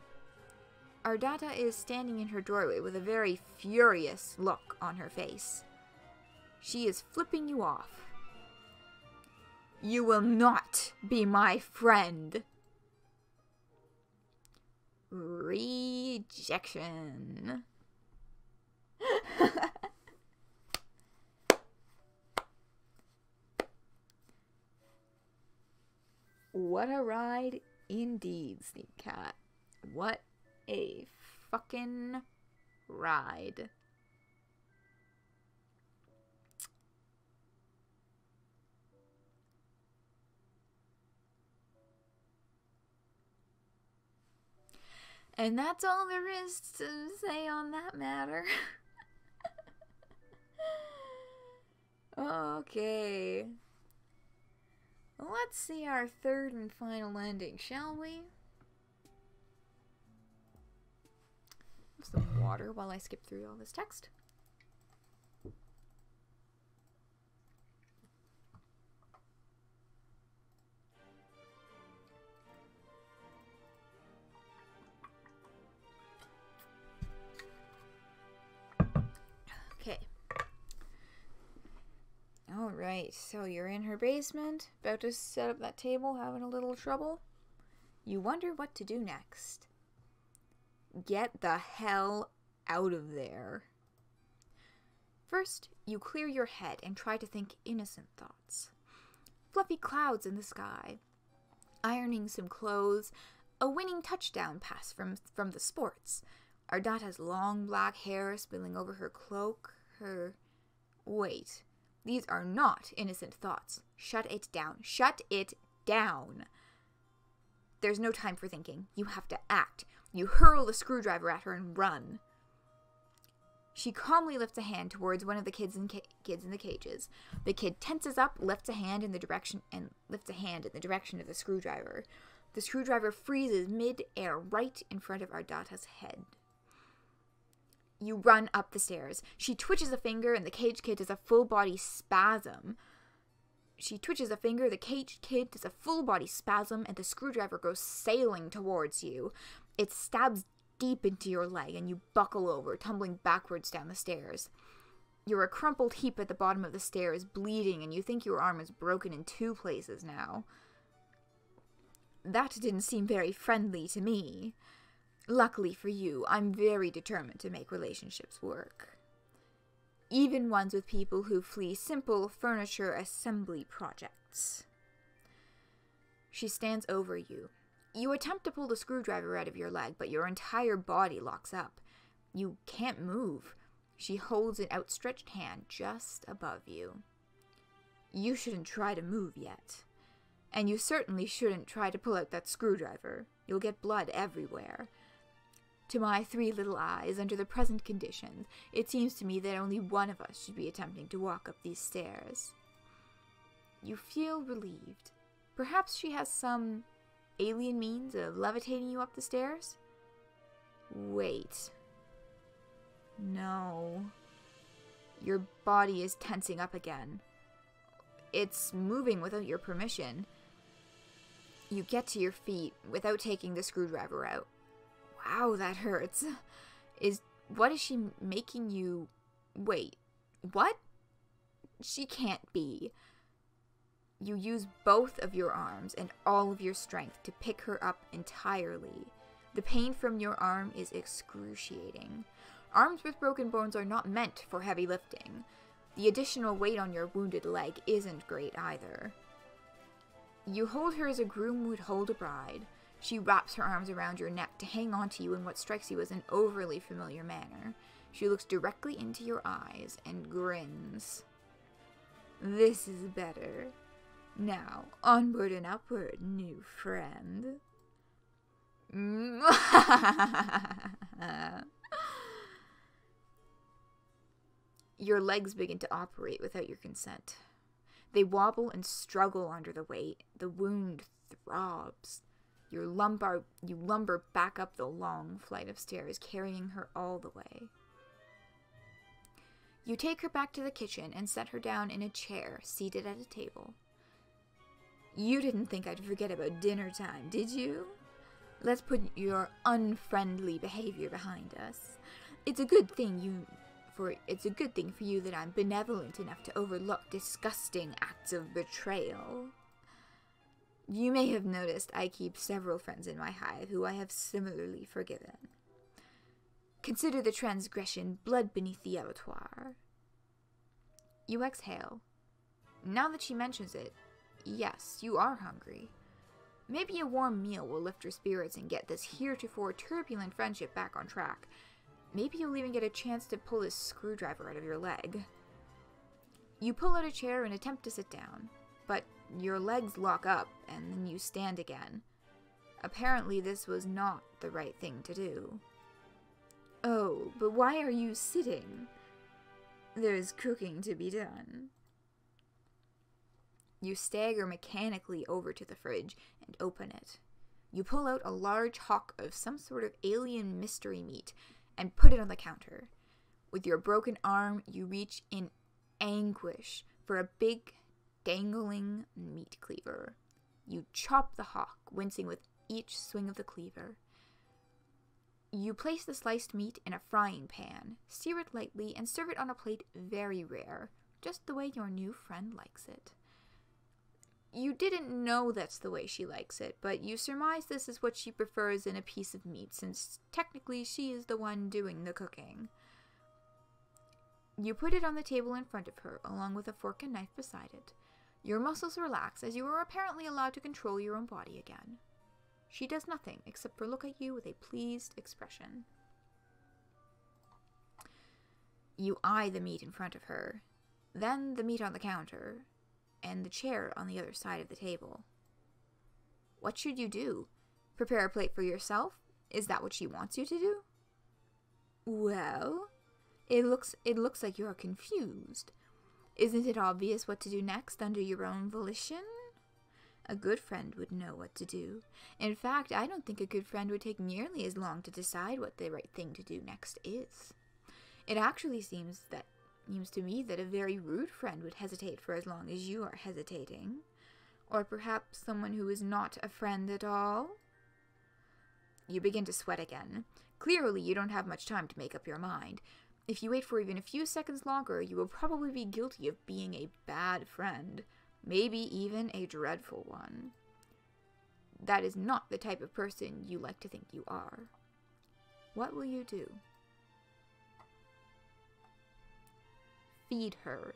Ardata is standing in her doorway with a very furious look on her face. She is flipping you off. You will not be my friend. Rejection. What a ride indeed, Sneak Cat. What a fucking ride. And that's all there is to say on that matter. Okay. Let's see our third and final ending, shall we? Some water while I skip through all this text. Okay. Alright, so you're in her basement, about to set up that table, having a little trouble. You wonder what to do next. Get the hell out of there. First, you clear your head and try to think innocent thoughts. Fluffy clouds in the sky, ironing some clothes, a winning touchdown pass from the sports, Ardata's long black hair spilling over her cloak, Wait, these are not innocent thoughts. Shut it down. Shut it down. There's no time for thinking. You have to act. You hurl the screwdriver at her and run. She calmly lifts a hand towards one of the kids in the cages. The kid tenses up, lifts a hand in the direction of the screwdriver. The screwdriver freezes mid-air right in front of Ardata's head. You run up the stairs. She twitches a finger and the caged kid does a full-body spasm. The caged kid does a full-body spasm and the screwdriver goes sailing towards you. It stabs deep into your leg and you buckle over, tumbling backwards down the stairs. You're a crumpled heap at the bottom of the stairs, bleeding, and you think your arm is broken in 2 places now. That didn't seem very friendly to me. Luckily for you, I'm very determined to make relationships work. Even ones with people who flee simple furniture assembly projects. She stands over you. You attempt to pull the screwdriver out of your leg, but your entire body locks up. You can't move. She holds an outstretched hand just above you. You shouldn't try to move yet. And you certainly shouldn't try to pull out that screwdriver. You'll get blood everywhere. To my 3 little eyes, under the present conditions, it seems to me that only one of us should be attempting to walk up these stairs. You feel relieved. Perhaps she has some alien means of levitating you up the stairs? Wait. No. Your body is tensing up again. It's moving without your permission. You get to your feet without taking the screwdriver out. Wow, that hurts. What is she making you... Wait, what? She can't be. You use both of your arms and all of your strength to pick her up entirely. The pain from your arm is excruciating. Arms with broken bones are not meant for heavy lifting. The additional weight on your wounded leg isn't great either. You hold her as a groom would hold a bride. She wraps her arms around your neck to hang on to you in what strikes you as an overly familiar manner. She looks directly into your eyes and grins. This is better. Now, onward and upward, new friend. Your legs begin to operate without your consent. They wobble and struggle under the weight. The wound throbs. You lumber back up the long flight of stairs, carrying her all the way. You take her back to the kitchen and set her down in a chair, seated at a table. You didn't think I'd forget about dinner time, did you? Let's put your unfriendly behavior behind us. It's a good thing for you that I'm benevolent enough to overlook disgusting acts of betrayal. You may have noticed I keep several friends in my hive who I have similarly forgiven. Consider the transgression blood beneath the abattoir. You exhale. Now that she mentions it, yes, you are hungry. Maybe a warm meal will lift your spirits and get this heretofore turbulent friendship back on track. Maybe you'll even get a chance to pull this screwdriver out of your leg. You pull out a chair and attempt to sit down, but your legs lock up and then you stand again. Apparently this was not the right thing to do. Oh, but why are you sitting? There's cooking to be done. You stagger mechanically over to the fridge and open it. You pull out a large hunk of some sort of alien mystery meat and put it on the counter. With your broken arm, you reach in anguish for a big, dangling meat cleaver. You chop the hawk, wincing with each swing of the cleaver. You place the sliced meat in a frying pan, sear it lightly, and serve it on a plate very rare, just the way your new friend likes it. You didn't know that's the way she likes it, but you surmise this is what she prefers in a piece of meat, since technically she is the one doing the cooking. You put it on the table in front of her, along with a fork and knife beside it. Your muscles relax as you are apparently allowed to control your own body again. She does nothing except for look at you with a pleased expression. You eye the meat in front of her, then the meat on the counter, and the chair on the other side of the table. What should you do? Prepare a plate for yourself? Is that what she wants you to do? Well, it looks like you're confused. Isn't it obvious what to do next under your own volition? A good friend would know what to do. In fact, I don't think a good friend would take nearly as long to decide what the right thing to do next is. It actually seems to me that a very rude friend would hesitate for as long as you are hesitating. Or perhaps someone who is not a friend at all? You begin to sweat again. Clearly, you don't have much time to make up your mind. If you wait for even a few seconds longer, you will probably be guilty of being a bad friend. Maybe even a dreadful one. That is not the type of person you like to think you are. What will you do? Feed her.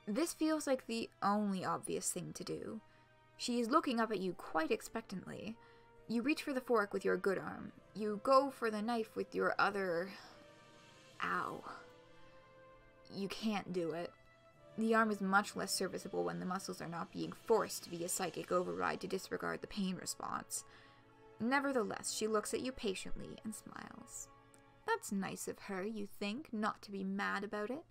This feels like the only obvious thing to do. She is looking up at you quite expectantly. You reach for the fork with your good arm. You go for the knife with your other... Ow. You can't do it. The arm is much less serviceable when the muscles are not being forced to be a psychic override to disregard the pain response. Nevertheless, she looks at you patiently and smiles. That's nice of her, you think, not to be mad about it.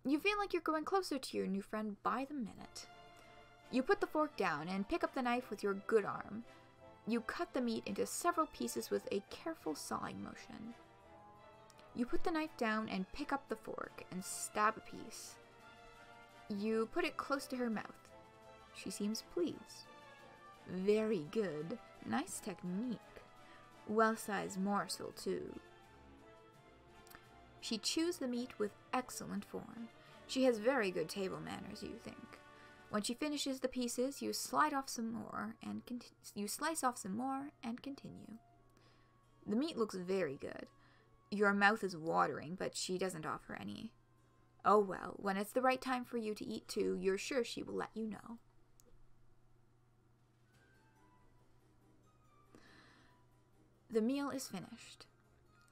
You feel like you're growing closer to your new friend by the minute. You put the fork down and pick up the knife with your good arm. You cut the meat into several pieces with a careful sawing motion. You put the knife down and pick up the fork and stab a piece. You put it close to her mouth. She seems pleased. Very good. Nice technique. Well-sized morsel, too. She chews the meat with excellent form. She has very good table manners, you think. When she finishes the pieces, you slice off some more and continue. The meat looks very good. Your mouth is watering, but she doesn't offer any. Oh well, when it's the right time for you to eat too, you're sure she will let you know. The meal is finished.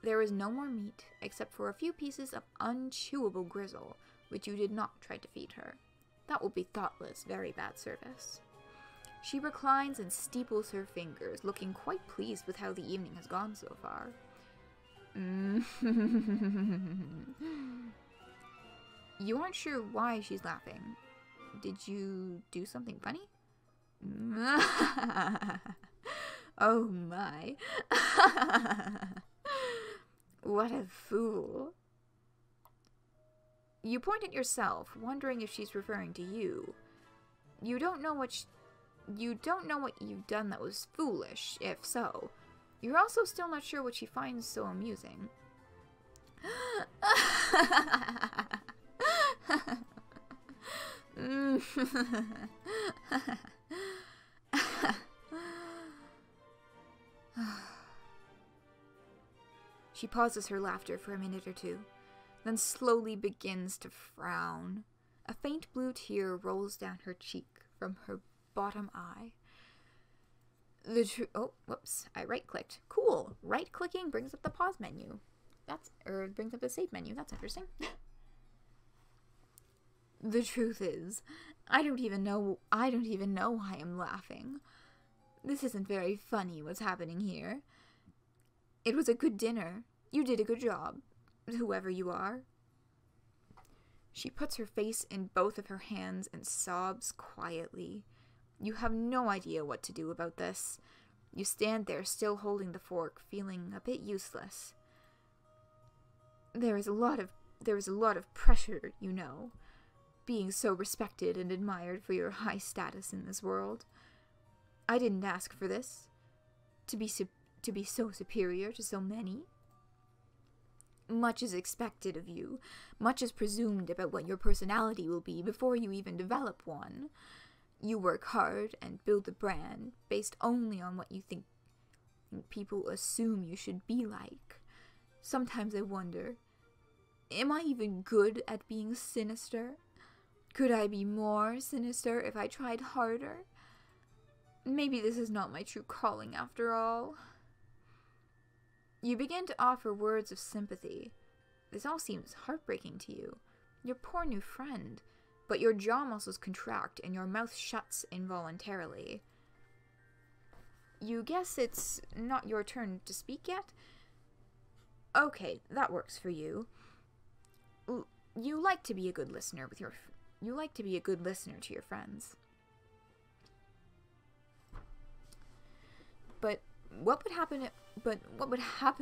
There is no more meat, except for a few pieces of unchewable gristle, which you did not try to feed her. That will be thoughtless, very bad service. She reclines and steeples her fingers, looking quite pleased with how the evening has gone so far. You aren't sure why she's laughing. Did you do something funny? Oh my. What a fool. You point at yourself, wondering if she's referring to you. You don't know what you've done that was foolish, if so. You're also still not sure what she finds so amusing. She pauses her laughter for a minute or two, then slowly begins to frown. A faint blue tear rolls down her cheek from her bottom eye. Oh, whoops, I right-clicked. Cool, right-clicking brings up the pause menu. Brings up the save menu, that's interesting. The truth is, I don't even know why I'm laughing. This isn't very funny, what's happening here. It was a good dinner. You did a good job, whoever you are. She puts her face in both of her hands and sobs quietly. You have no idea what to do about this. You stand there, still holding the fork, feeling a bit useless. There is a lot of pressure, you know, being so respected and admired for your high status in this world. I didn't ask for this, to be so superior to so many. Much is expected of you. Much is presumed about what your personality will be before you even develop one. You work hard and build a brand based only on what you think people assume you should be like. Sometimes I wonder, am I even good at being sinister? Could I be more sinister if I tried harder? Maybe this is not my true calling after all. You begin to offer words of sympathy. This all seems heartbreaking to you. Your poor new friend. But your jaw muscles contract and your mouth shuts involuntarily. You guess it's not your turn to speak yet? Okay, that works for you. You like to be a good listener to your friends. But what would happen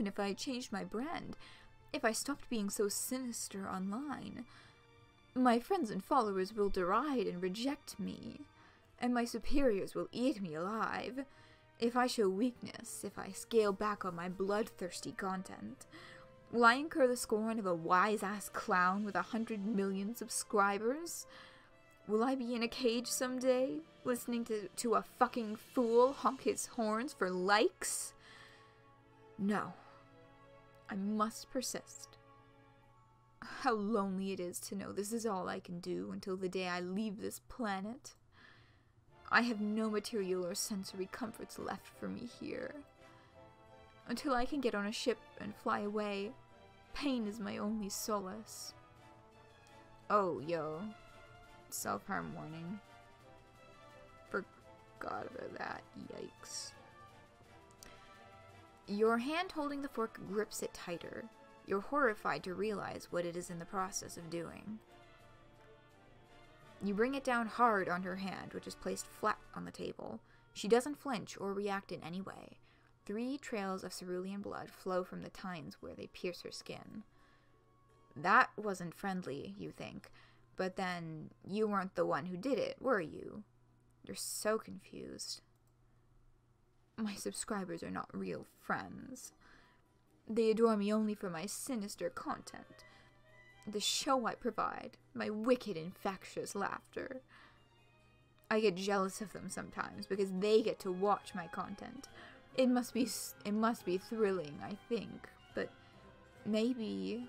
if I changed my brand? If I stopped being so sinister online? My friends and followers will deride and reject me, and my superiors will eat me alive. If I show weakness, if I scale back on my bloodthirsty content, will I incur the scorn of a wise-ass clown with 100 million subscribers? Will I be in a cage someday, listening to a fucking fool honk his horns for likes? No. I must persist. How lonely it is to know this is all I can do until the day I leave this planet. I have no material or sensory comforts left for me here. Until I can get on a ship and fly away, pain is my only solace. Oh, yo. Self-harm warning. Forgot about that. Yikes. Your hand holding the fork grips it tighter. You're horrified to realize what it is in the process of doing. You bring it down hard on her hand, which is placed flat on the table. She doesn't flinch or react in any way. 3 trails of cerulean blood flow from the tines where they pierce her skin. that wasn't friendly, you think. But then you weren't the one who did it, were you? You're so confused. My subscribers are not real friends. They adore me only for my sinister content. The show I provide, my wicked, infectious laughter. I get jealous of them sometimes because they get to watch my content. It must be thrilling, I think, but maybe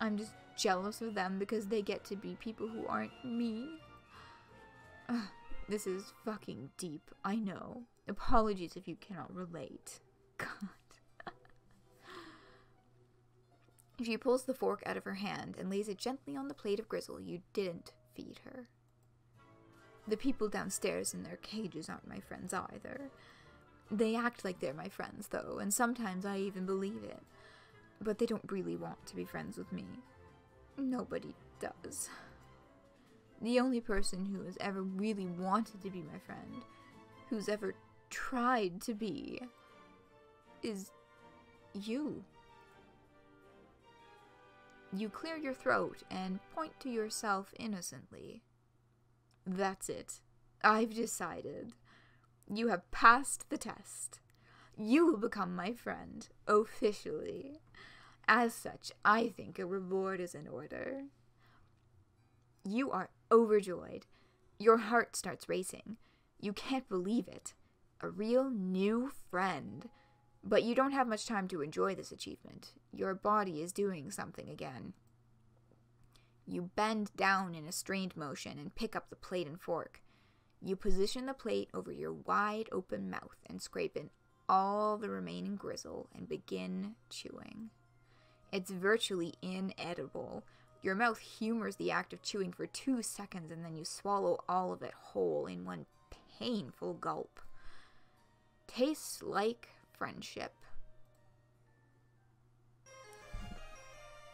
I'm just jealous of them because they get to be people who aren't me. This is fucking deep, I know. Apologies if you cannot relate. God. She pulls the fork out of her hand and lays it gently on the plate of grizzle you didn't feed her. The people downstairs in their cages aren't my friends either. They act like they're my friends, though, and sometimes I even believe it. But they don't really want to be friends with me. Nobody does. The only person who has ever really wanted to be my friend, who's ever tried to be, is you. You clear your throat and point to yourself innocently. That's it. I've decided. You have passed the test. You will become my friend, officially. As such, I think a reward is in order. You are overjoyed. Your heart starts racing. You can't believe it. A real new friend. But you don't have much time to enjoy this achievement. Your body is doing something again. You bend down in a strained motion and pick up the plate and fork. You position the plate over your wide open mouth and scrape in all the remaining grizzle and begin chewing. It's virtually inedible. Your mouth humors the act of chewing for 2 seconds and then you swallow all of it whole in one painful gulp. Tastes like friendship.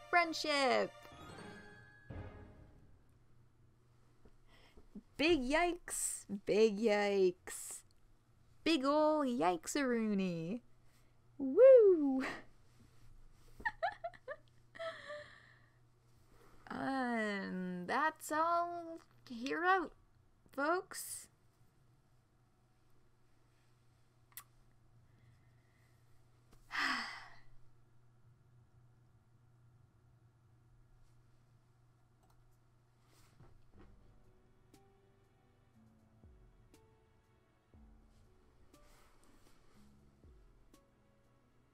Friendship! Big yikes! Big yikes! Big ol' yikes-a-rooney! Woo! That's all here out, folks.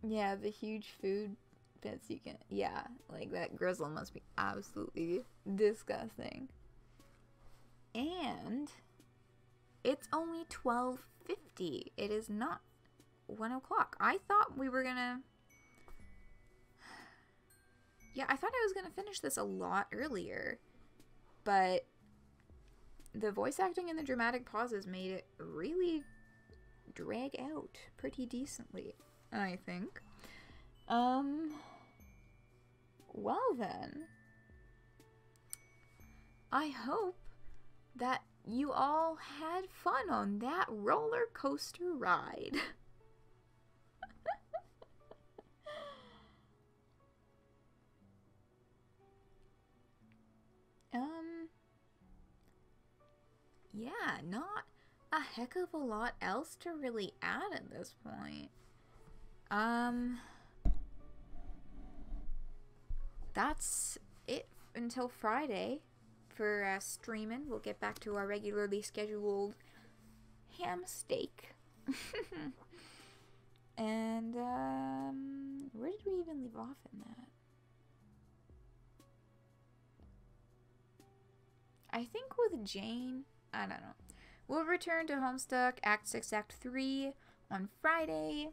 Yeah, the huge food bits you can... Yeah, like that grizzle must be absolutely disgusting. And it's only 12:50. It is not 1 o'clock. I thought we were gonna... Yeah, I thought I was gonna finish this a lot earlier. But the voice acting and the dramatic pauses made it really drag out pretty decently, I think. Well then, I hope that you all had fun on that roller coaster ride. Yeah, not a heck of a lot else to really add at this point. That's it until Friday for streaming. We'll get back to our regularly scheduled ham steak. And, where did we even leave off in that? I think with Jane, I don't know. We'll return to Homestuck Act 6, Act 3 on Friday.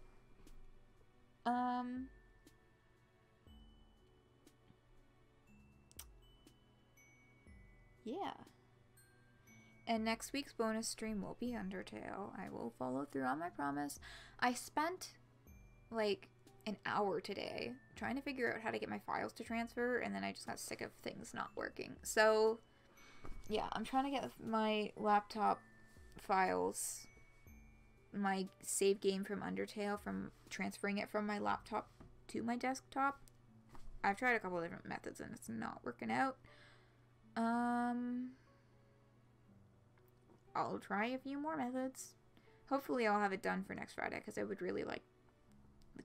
Yeah. And next week's bonus stream will be Undertale. I will follow through on my promise. I spent, like, an hour today trying to figure out how to get my files to transfer, and then I just got sick of things not working. So, yeah, I'm trying to get my laptop files, my save game from Undertale, from transferring it from my laptop to my desktop. I've tried a couple of different methods and it's not working out. I'll try a few more methods. Hopefully I'll have it done for next Friday, because I would really like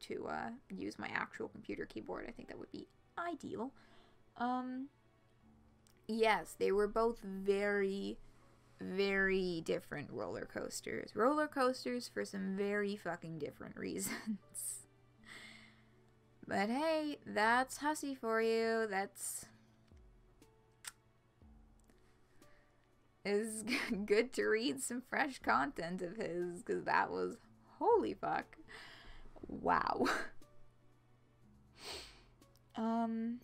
to use my actual computer keyboard. I think that would be ideal. Yes, they were both very, very different roller coasters. Roller coasters for some very fucking different reasons. But hey, that's Hussy for you. It's good to read some fresh content of his, because that was, holy fuck. Wow. Trying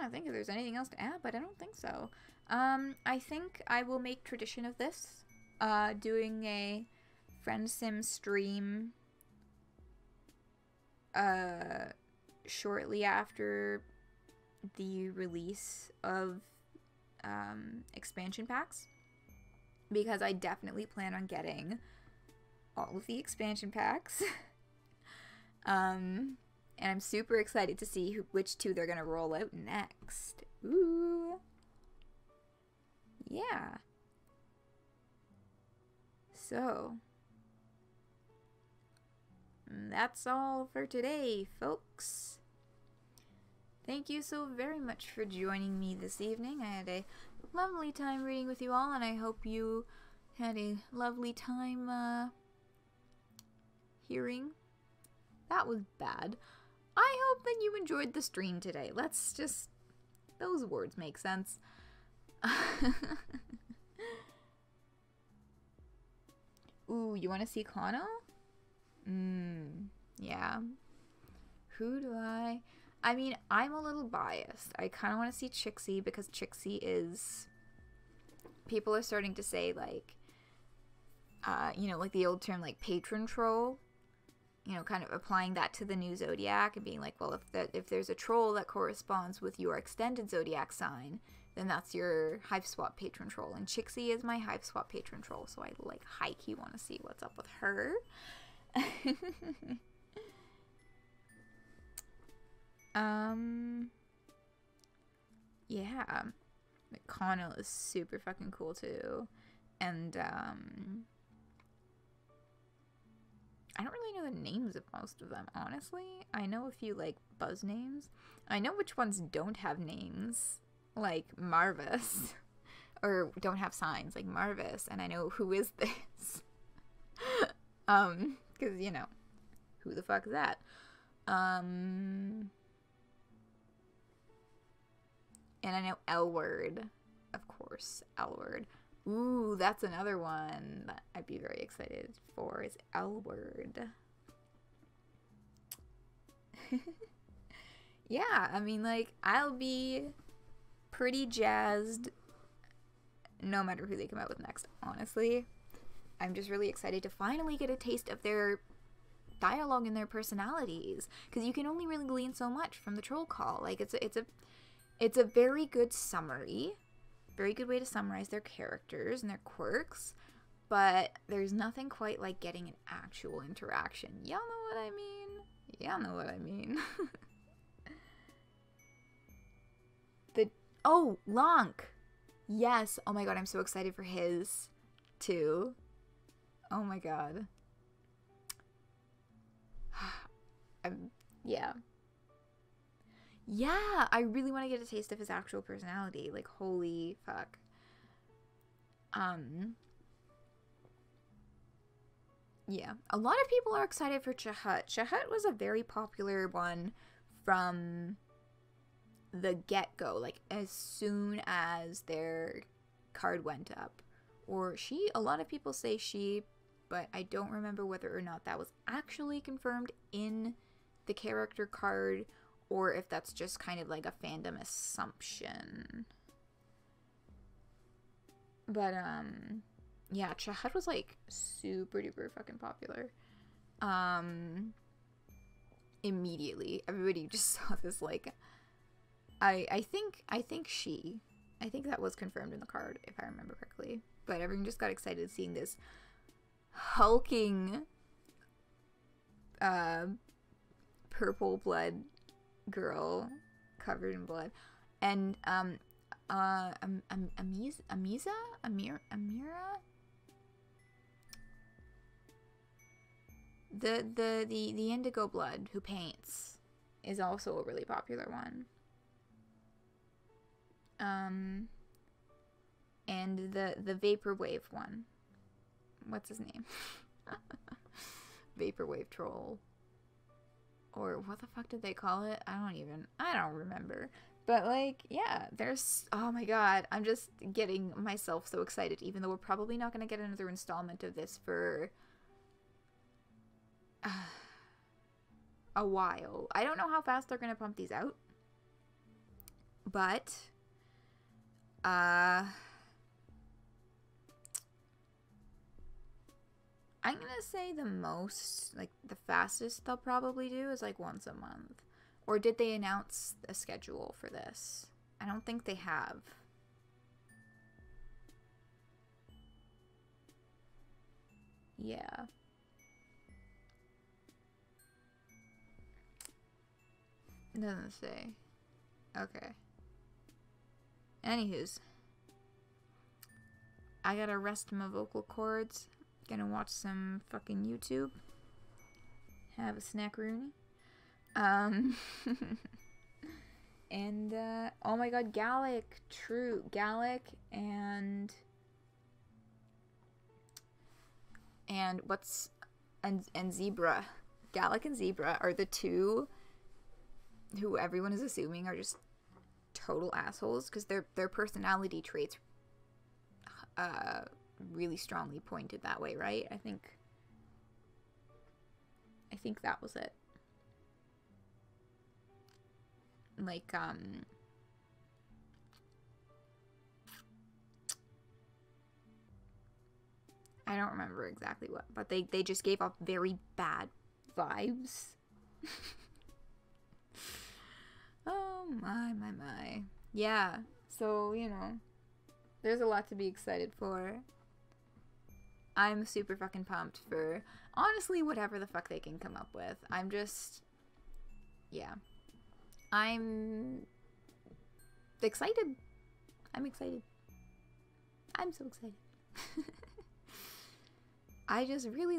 to think if there's anything else to add, but I don't think so. I think I will make tradition of this, doing a Friendsim stream, shortly after the release of, expansion packs, because I definitely plan on getting all of the expansion packs. And I'm super excited to see which two they're gonna roll out next. Ooh. Yeah. So, that's all for today, folks. Thank you so very much for joining me this evening. I had a lovely time reading with you all, and I hope you had a lovely time, hearing. That was bad. I hope that you enjoyed the stream today. Let's just... those words make sense. Ooh, you want to see Kano? Yeah. Who do I mean, I'm a little biased. I kind of want to see Chixie, because Chixie is... people are starting to say, like, you know, like the old term, like, patron troll. You know, kind of applying that to the new zodiac and being like, well, if there's a troll that corresponds with your extended zodiac sign, then that's your Hiveswap patron troll. And Chixie is my Hiveswap patron troll, so I, like, high-key want to see what's up with her. Yeah. Kano is super fucking cool, too. And, I don't really know the names of most of them, honestly. I know a few, like, buzz names. I know which ones don't have names, like Marvis. Or don't have signs, like Marvis. And I know who is this. Because, you know, who the fuck is that? And I know L-Word. Of course, L-Word. Ooh, that's another one that I'd be very excited for, is L-Word. Yeah, I mean, like, I'll be pretty jazzed no matter who they come out with next, honestly. I'm just really excited to finally get a taste of their dialogue and their personalities, because you can only really glean so much from the troll call. Like, it's a very good summary. Very good way to summarize their characters and their quirks, but there's nothing quite like getting an actual interaction. Y'all know what I mean? Y'all know what I mean. Oh, Lonk! Yes! Oh my god, I'm so excited for his, too. Oh my god. Yeah. Yeah, I really want to get a taste of his actual personality. Like, holy fuck. Yeah. A lot of people are excited for Chahut. Chahut was a very popular one from the get-go. Like, as soon as their card went up. Or she, a lot of people say she, but I don't remember whether or not that was actually confirmed in the character card, or if that's just kind of like a fandom assumption. But, yeah, Chahut was, like, super duper fucking popular. Immediately. Everybody just saw this, like, I think that was confirmed in the card, if I remember correctly. But everyone just got excited seeing this hulking, purple blood girl covered in blood, and Amira, the indigo blood who paints is also a really popular one. And the vaporwave one, what's his name? Vaporwave troll, or what the fuck did they call it? I don't remember. But like, yeah, there's, oh my god, I'm just getting myself so excited, even though we're probably not going to get another installment of this for a while. I don't know how fast they're going to pump these out, but I'm gonna say the most, like, the fastest they'll probably do is like once a month. Or did they announce a schedule for this? I don't think they have. Yeah. It doesn't say. Okay. Anywho's, I gotta rest my vocal cords. Gonna watch some fucking YouTube. Have a snack rooney. And oh my god, Gallic, true, Gallic and what's and Zebra. Gallic and Zebra are the two who everyone is assuming are just total assholes because their personality traits really strongly pointed that way, right? I think that was it. Like, I don't remember exactly what, but they just gave off very bad vibes. Oh my. Yeah, so, you know, there's a lot to be excited for. I'm super fucking pumped for, honestly, whatever the fuck they can come up with. I'm just, yeah. I'm excited. I'm excited. I'm so excited. I just really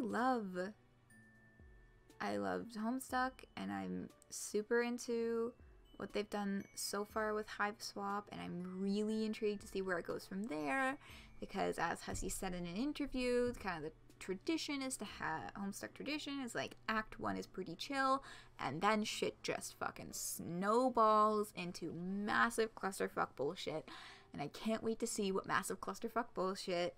I loved Homestuck, and I'm super into what they've done so far with Hiveswap, and I'm really intrigued to see where it goes from there, because as Hussey said in an interview, kind of the tradition is to have, Homestuck tradition is like Act 1 is pretty chill, and then shit just fucking snowballs into massive clusterfuck bullshit, and I can't wait to see what massive clusterfuck bullshit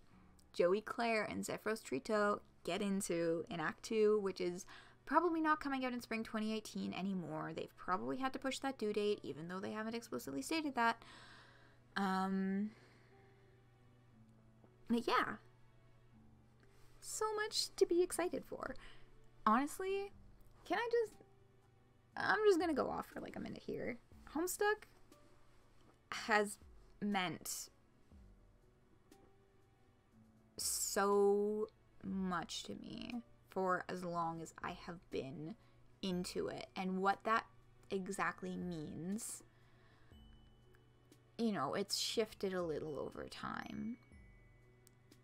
Joey Claire and Zephyros Trito get into in Act 2, which is probably not coming out in spring 2018 anymore. They've probably had to push that due date, even though they haven't explicitly stated that. But yeah. So much to be excited for. Honestly, I'm just gonna go off for like a minute here. Homestuck has meant so much to me for as long as I have been into it, and what that exactly means, you know, it's shifted a little over time,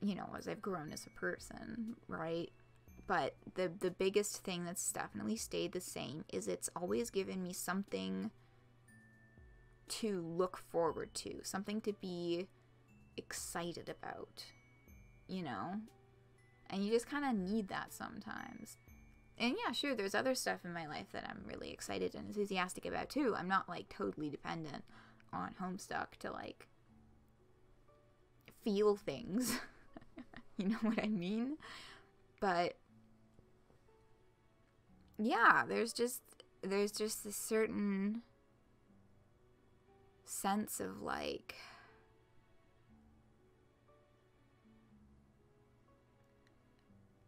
you know, as I've grown as a person, right? But the biggest thing that's definitely stayed the same is it's always given me something to look forward to, something to be excited about, you know? And you just kind of need that sometimes. And yeah, sure, there's other stuff in my life that I'm really excited and enthusiastic about too. I'm not like totally dependent on Homestuck to like feel things. You know what I mean? But yeah, there's just this certain sense of like,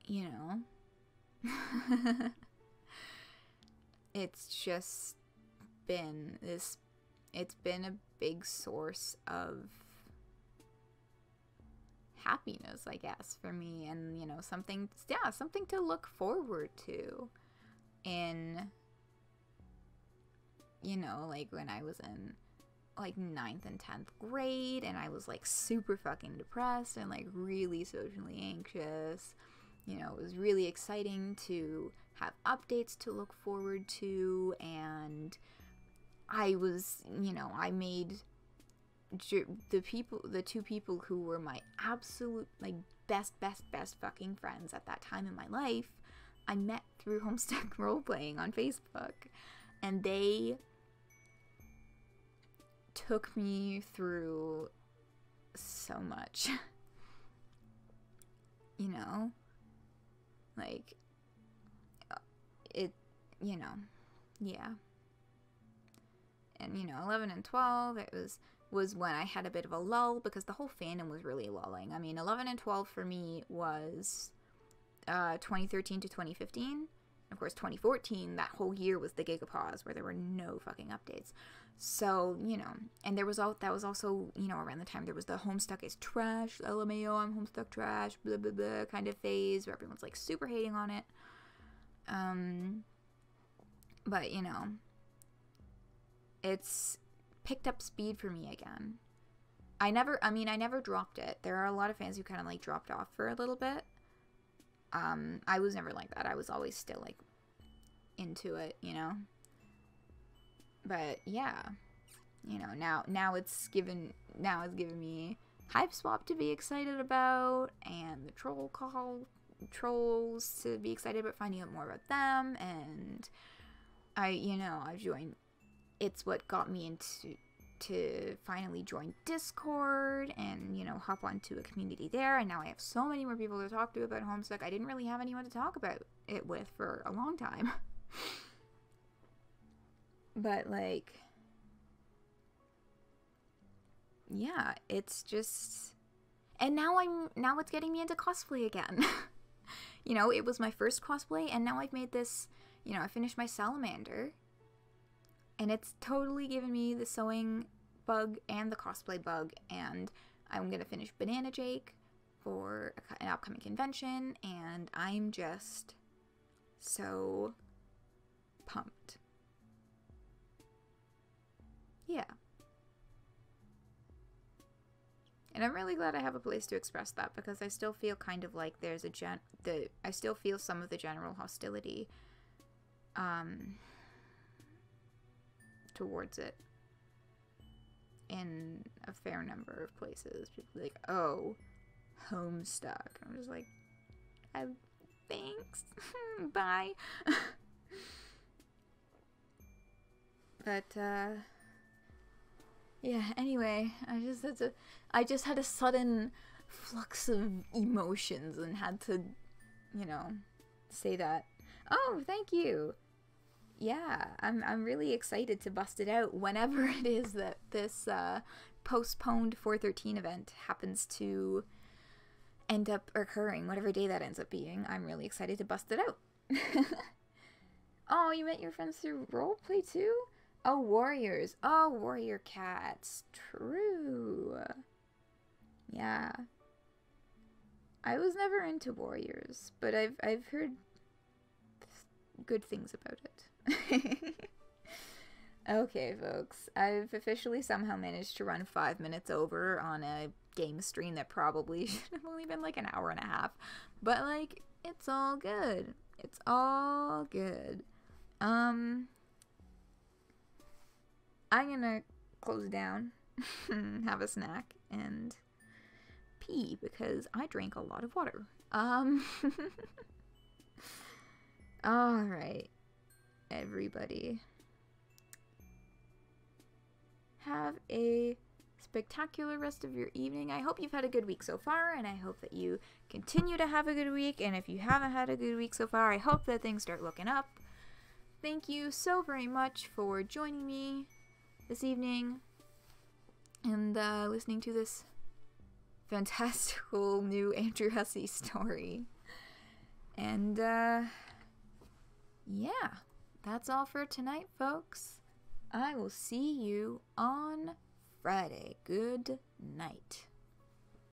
you know, it's just been it's been a big source of happiness, I guess, for me, and, you know, something to look forward to. in, you know, like when I was in like 9th and 10th grade, and I was like super fucking depressed and like really socially anxious. You know, it was really exciting to have updates to look forward to, and I was, you know, I made the two people who were my absolute like best fucking friends at that time in my life, I met through Homestuck role-playing on Facebook, and they took me through so much. You know, like it, you know, yeah. And you know, 11 and 12, it was when I had a bit of a lull because the whole fandom was really lulling. I mean, 11 and 12 for me was 2013 to 2015. Of course, 2014, that whole year was the Gigapause where there were no fucking updates. So, you know, and that was also, you know, around the time there was the Homestuck is trash, LMAO, I'm Homestuck trash, blah, blah, blah kind of phase where everyone's like super hating on it. But, you know, it's picked up speed for me again. I never dropped it. There are a lot of fans who kind of like dropped off for a little bit. I was never like that. I was always still like into it, you know. But yeah, you know, now it's given me Hiveswap to be excited about, and the trolls to be excited about finding out more about them, and I've joined. It's what got me to finally join Discord and, you know, hop onto a community there, and now I have so many more people to talk to about Homestuck. I didn't really have anyone to talk about it with for a long time. But like, yeah, it's just, and now it's getting me into cosplay again. You know, it was my first cosplay, and now I've made this, you know, I finished my salamander, and it's totally given me the sewing bug and the cosplay bug, and I'm gonna finish Banana Jake for an upcoming convention, and I'm just so pumped. Yeah. And I'm really glad I have a place to express that, because I still feel kind of like there's I still feel some of the general hostility towards it in a fair number of places. People like, oh, Homestuck. I'm just like, thanks. Bye. But yeah, anyway, I just had a sudden flux of emotions and had to, you know, say that. Oh, thank you. Yeah, I'm really excited to bust it out whenever it is that this postponed 413 event happens to end up occurring, whatever day that ends up being. I'm really excited to bust it out. Oh, you met your friends through roleplay too? Oh, warriors. Oh, warrior cats. True. Yeah. I was never into warriors, but I've heard good things about it. Okay, folks. I've officially somehow managed to run 5 minutes over on a game stream that probably should have only been like an hour and a half. But like, it's all good. It's all good. I'm gonna close down, have a snack, and pee because I drank a lot of water. Alright, everybody. Have a spectacular rest of your evening. I hope you've had a good week so far, and I hope that you continue to have a good week. And if you haven't had a good week so far, I hope that things start looking up. Thank you so very much for joining me this evening and listening to this fantastical new Andrew Hussey story. And yeah, that's all for tonight, folks. I will see you on Friday. Good night.